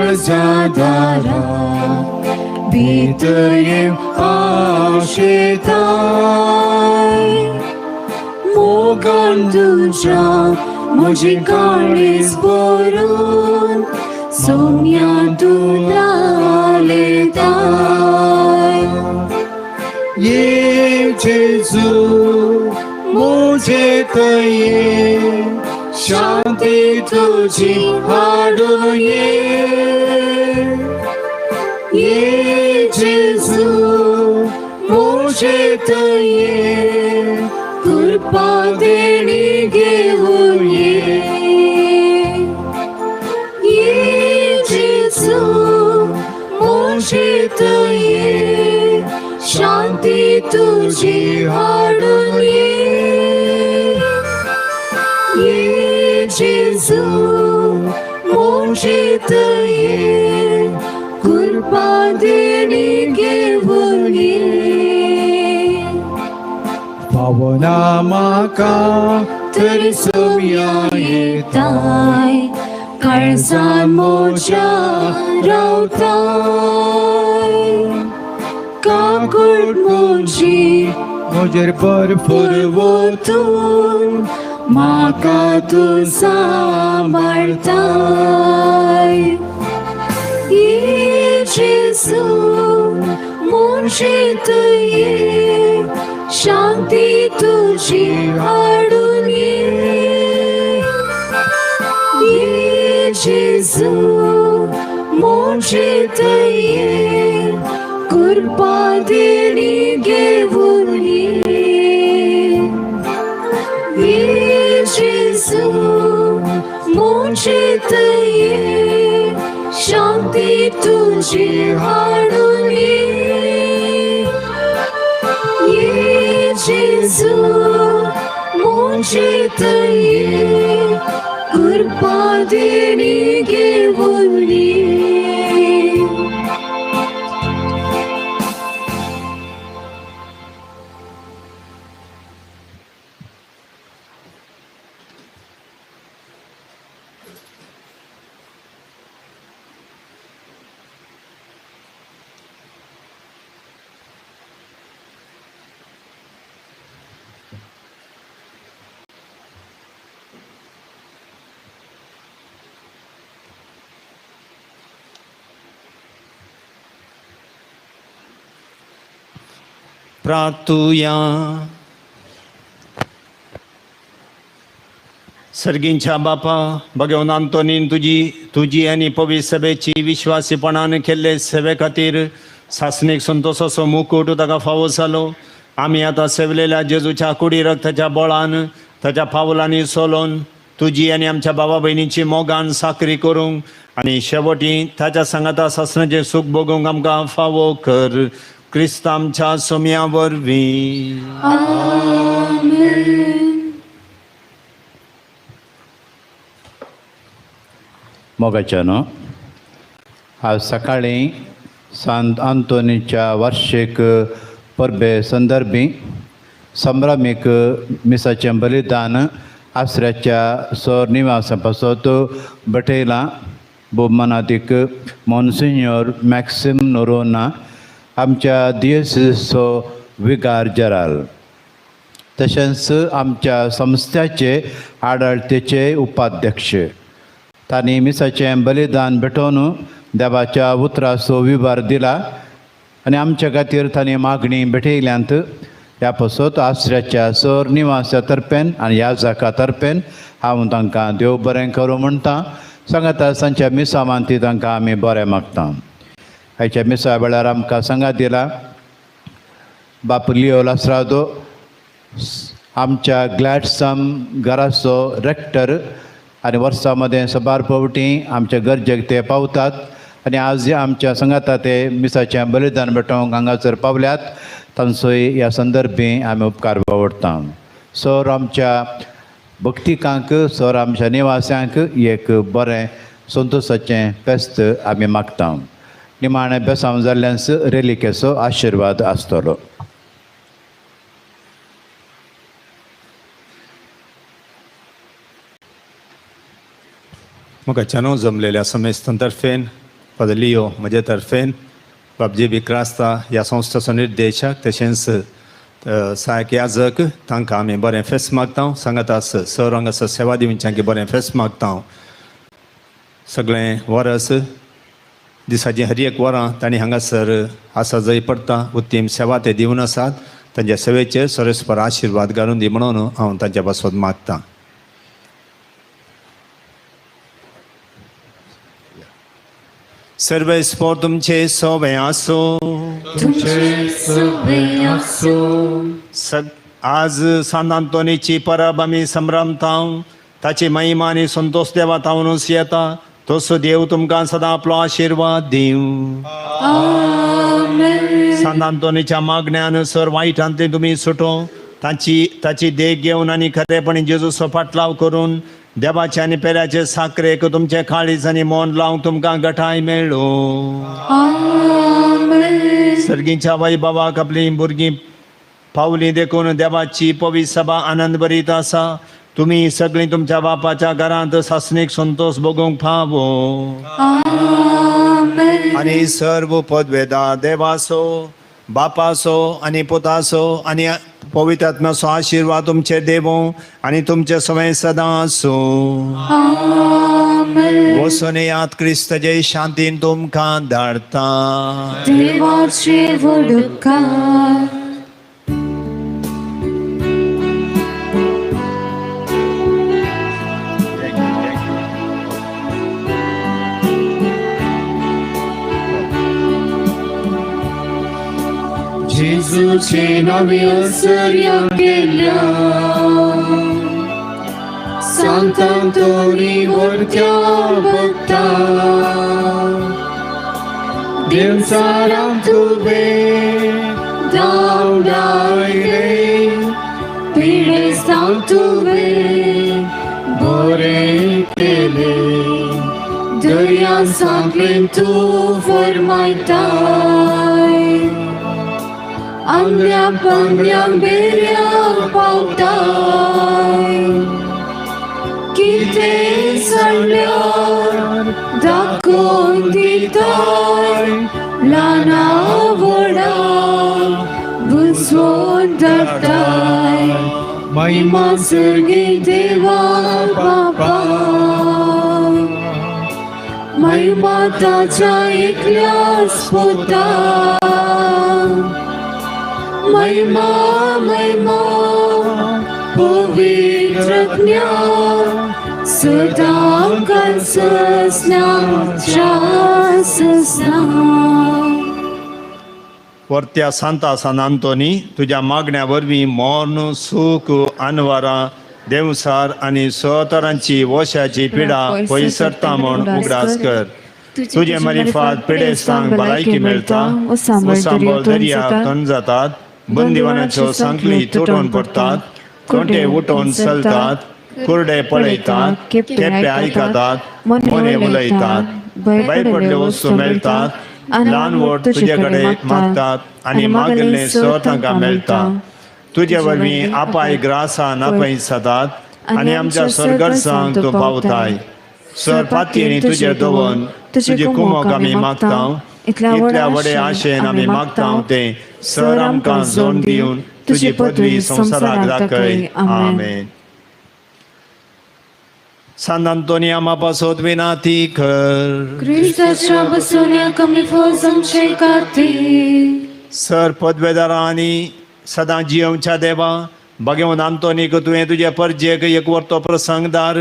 काळजादारा भितये आशेताय मोगान तुझ्या म्हजी काळीज भरून सोम्या तुला लेताय ये जेजू मुझे तये शांती तुझी हाडून ये जेजू मुझे तये कृपा देणी घेऊन ये जेजू मुझे तये शांती तुझी हाडून ये जेजू मुझे तये कृपा देणी घेऊन पावना म्हाका तरी सोम्या येताय काळजान म्हज्या रावताय काकूट म्हजी म्हजेर भरपूर वतून म्हाका तूं सांबाळताय ये जेजू मुझे तये शांती तुझी हाडून ये जेजू मुझे तये कृपा देणी घेऊन ये जेजू मुझे तये शांती तुझी हाडून ये जेजू मुझे तये कृपा देणी घेऊन प्रार्थूया. सर्गींच्या बापा भगवन आंतोनीन तुजी आनी पवित्र सभेची विश्वासीपणान केल्ले सेवे खातीर सासणीक संतोषाचो मुकुट ताका फावो जालो. आमी आतां सेवलेल्या जेजूच्या कुडी रक्ताच्या बळान ताच्या पावलांनी चलोवन तुजी आनी आमच्या भावा भयणीची मोगान साकरी करूंक आनी शेवटी ताच्या सांगाता सासणाचें सूख भोगूंक आमकां फावो कर. क्रिस्त आमच्या सोम्या वरवीं. मोगाच्यानो आज सकाळी सांत आंतोनीच्या वार्षिक परबे संदर्भी संभ्रामीक मिसाचें बलिदान आसऱ्याच्या सोर निवासापासत बटयलां. भोवमानादीक मॉन्सिन्योर मॅक्सिम नोरोना आमच्या दियेसीसचो विगार जराल, तशेंच आमच्या संस्थाचे आडळतेचे उपाध्यक्ष. तांणी मिसाचें बलिदान भेटोवन देवाच्या उतराचो विभार दिला आनी आमच्या खातीर तांणी मागणी भेटयल्यांत ह्या पासत आसऱ्याच्या सर निवासा तर्फेन आनी ह्या जाका तर्फेन हांव तांकां देव बरें करूं म्हणटा. सांगाता सांच्या मिसा मानती तांकां आमी बरें मागता. आयच्या मिसा वेळार आमकां सांगात दिला बाप लिओ लासरादो आमच्या ग्लॅडसम घराचो रेक्टर आनी वर्सां मदें सबार फावटी आमच्या गरजेक ते पावतात आनी आज आमच्या संगाता ते मिसाचें बलिदान भेटोवंक हांगासर पावल्यात. तांचोय ह्या संदर्भी आमी उपकार वावडटा. सर आमच्या भक्तिकांक सर आमच्या निवास्यांक एक बरें संतोशाचें फेस्त आमी मागता. निमाणें बेसांव जाल्ल्यास रेलिकेचो आशिर्वाद आसतलो. मोगाच्यानो जमलेल्या समेस्तांतर्फेन फादर लिओ म्हजे तर्फेन बाबजी विक्रास्ता ह्या संस्थेचो निर्देशक तशेंच सहायक याजक तांकां आमी बरें फेस्त मागता सांगाता सर हांगासर सेवा दिवच्यांक बरें फेस्त मागता सगळें वरस दिसाची हर एक वरां तांणी हांगासर आसा जंय पडटा उत्तीम सेवा ते दिवन आसात तांच्या सेवेचेर सरस्पर आशिर्वाद घालून दी म्हणून हांव तांच्या पासून मागतां. सर्वेस्पोर तुमचे सोबे आसो. आज सांत आंतोनीची परब आमी संभ्रमता ताची महिमा आनी संतोष देवा तावनूच येता तसो देव तुमकां सदां आपलो आशिर्वाद दिवं. सांत आंतोनीच्या मागण्यानुसार वायटांतली तुमी सुटो ताची देख घेवन आनी खरेपणी जेजूचो फाटलाव करून देवाचे आनी पेऱ्याचे साखरेक तुमचे काळीज आनी मोन लावंक तुमकां गठाय मेळ्ळो. सर्गीच्या वैभवाक आपली भुरगीं पावली देखून देवाची पवित्र सभा आनंद भरीत आसा. तुमी सगळीं तुमच्या बापाच्या घरांत सासणीक संतोष भोगूंक फावो. आनी सर्व पदवेदार देवासो बापासो आनी पुतासो आनी पवित्र आत्म्याचो आशिर्वाद तुमचेर देवो आनी तुमचे सवय सदां आसो. वचून येयात क्रिस्ताचे शांतीन तुमकां धाडटा. देवाचे वडकार. जेजूचे नावे असर्या केल्या सांत आंतोनी वर्त्या भक्ता देवचाराम तुवे धांवडायले पिडे सांग तुवे बरे केले दर्या सांगले तूं फरमायताय आमल्या पंगड्यांक बेऱ्याक पावताय कितें सांडल्यार दाखोवन दिताय ल्हाना व्हडा बुजवून धाडटाय महिमा सर्गे देवा बापा महिमा ताच्या एकल्याच पोता महिमा महिमा पवित्र ज्ञान सदां वर्त्या सांता सान आंतोनी तुज्या मागण्या वरवीं मोर्न सूख अनवरां देवसार आनी सतरांची वशाची पिडा पयसरता म्हूण उगडास कर. तुजे मरिफात पिडेस्तांक भलायकी मेळटा सांबाळ दर्या थंड जातात बंदिवानाच्यो सांखली तुटून पडतात कोंटे उठोवन चलतात कुरडे पळयतात केप्पे आयकतात मोने उलयतात भयपडले वस्तू मेळतात ल्हान व्हड तुजे कडेन मागतात आनी मागिल्लें सर तांकां मेळटा. तुजे वरवीं आपाय ग्रासां नापयत जातात आनी आमच्या सरगर्सांक तूं पावताय. सर पातयेनी तुजेर दवरून तुजी कुमोक आमी मागता. इतल्या व्हडे आशेन आमी मागता तें सर आमकां जोड दिवन तुजी पदवी संवसाराक दाखय. आमेन. सांत आंतोनी आमा पासत विनाती कर. क्रिस्ताच्या बसोन्याक आमी फौज आमचे खातीर. सर पदवेदारां आनी सदां जियोवच्या देवा भगवंत आंतोनीक तुवें तुजे परजेक एक वर्तो प्रसंग दार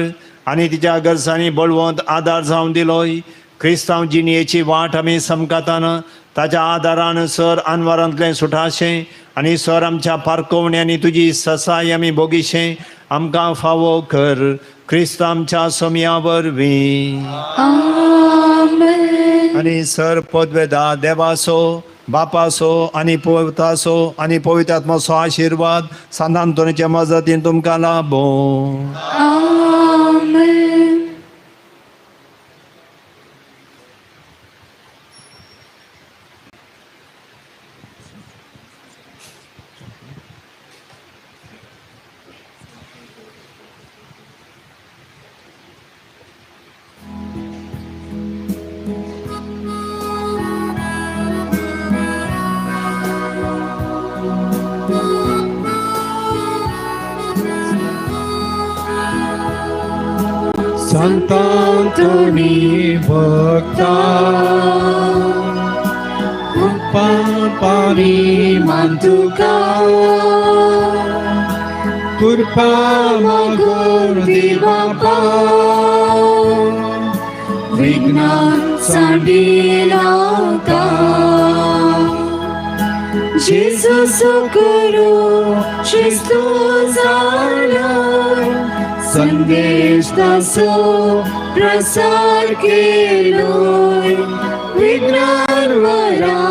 आनी तिच्या गरजांनी बळवंत आदार जावन दिलोय. क्रिस्तांव जिणयेची वाट आमी समकाताना ताच्या आदारान सर अनवरांतलें सुटाशें आनी सर आमच्या पारकोवण्यांनी तुजी ससाय आमी भोगिशें आमकां फावो कर. क्रिस्त आमच्या सोम्या वरवीं. आनी सर पदवेदार देवासो बापासो आनी पुतासो आनी पवित्र आत्माचो आशिर्वाद सांत आंतोनीच्या मजतीन तुमकां लाभो. संतांतोनी भक्ता पापानी मांतुका कृपा मागोर देवापा विज्ञान सांडिलाता Jesus करो शिस्तो झाला संदेश दासो प्रसार केलोय विज्ञान वरा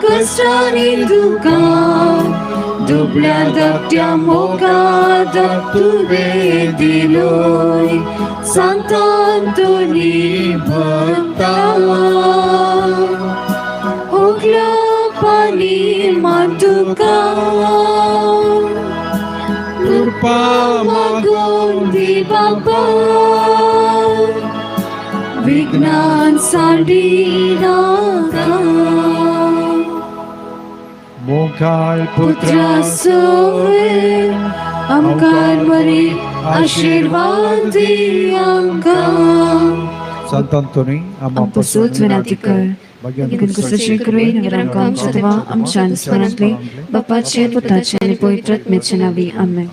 कष्टानी दुखा दुबळ्या धाकट्या मोगात तुवे दिलोय संतांतोनी भक्ता ओगला पानी मातुका कृपा मागोन दे बाबा विज्ञान सांडिला मोगाल पुत्रा सोवे आमकां बरी आशीर्वाद दी आमकां संतांतोनी आमपासून विनंती कर कशी करुई नवरांकां आमच्या देवा आमच्या स्मरणांतली बापाचे पुताचे आणि पवित्र आत्म्याचे नावी आमेन.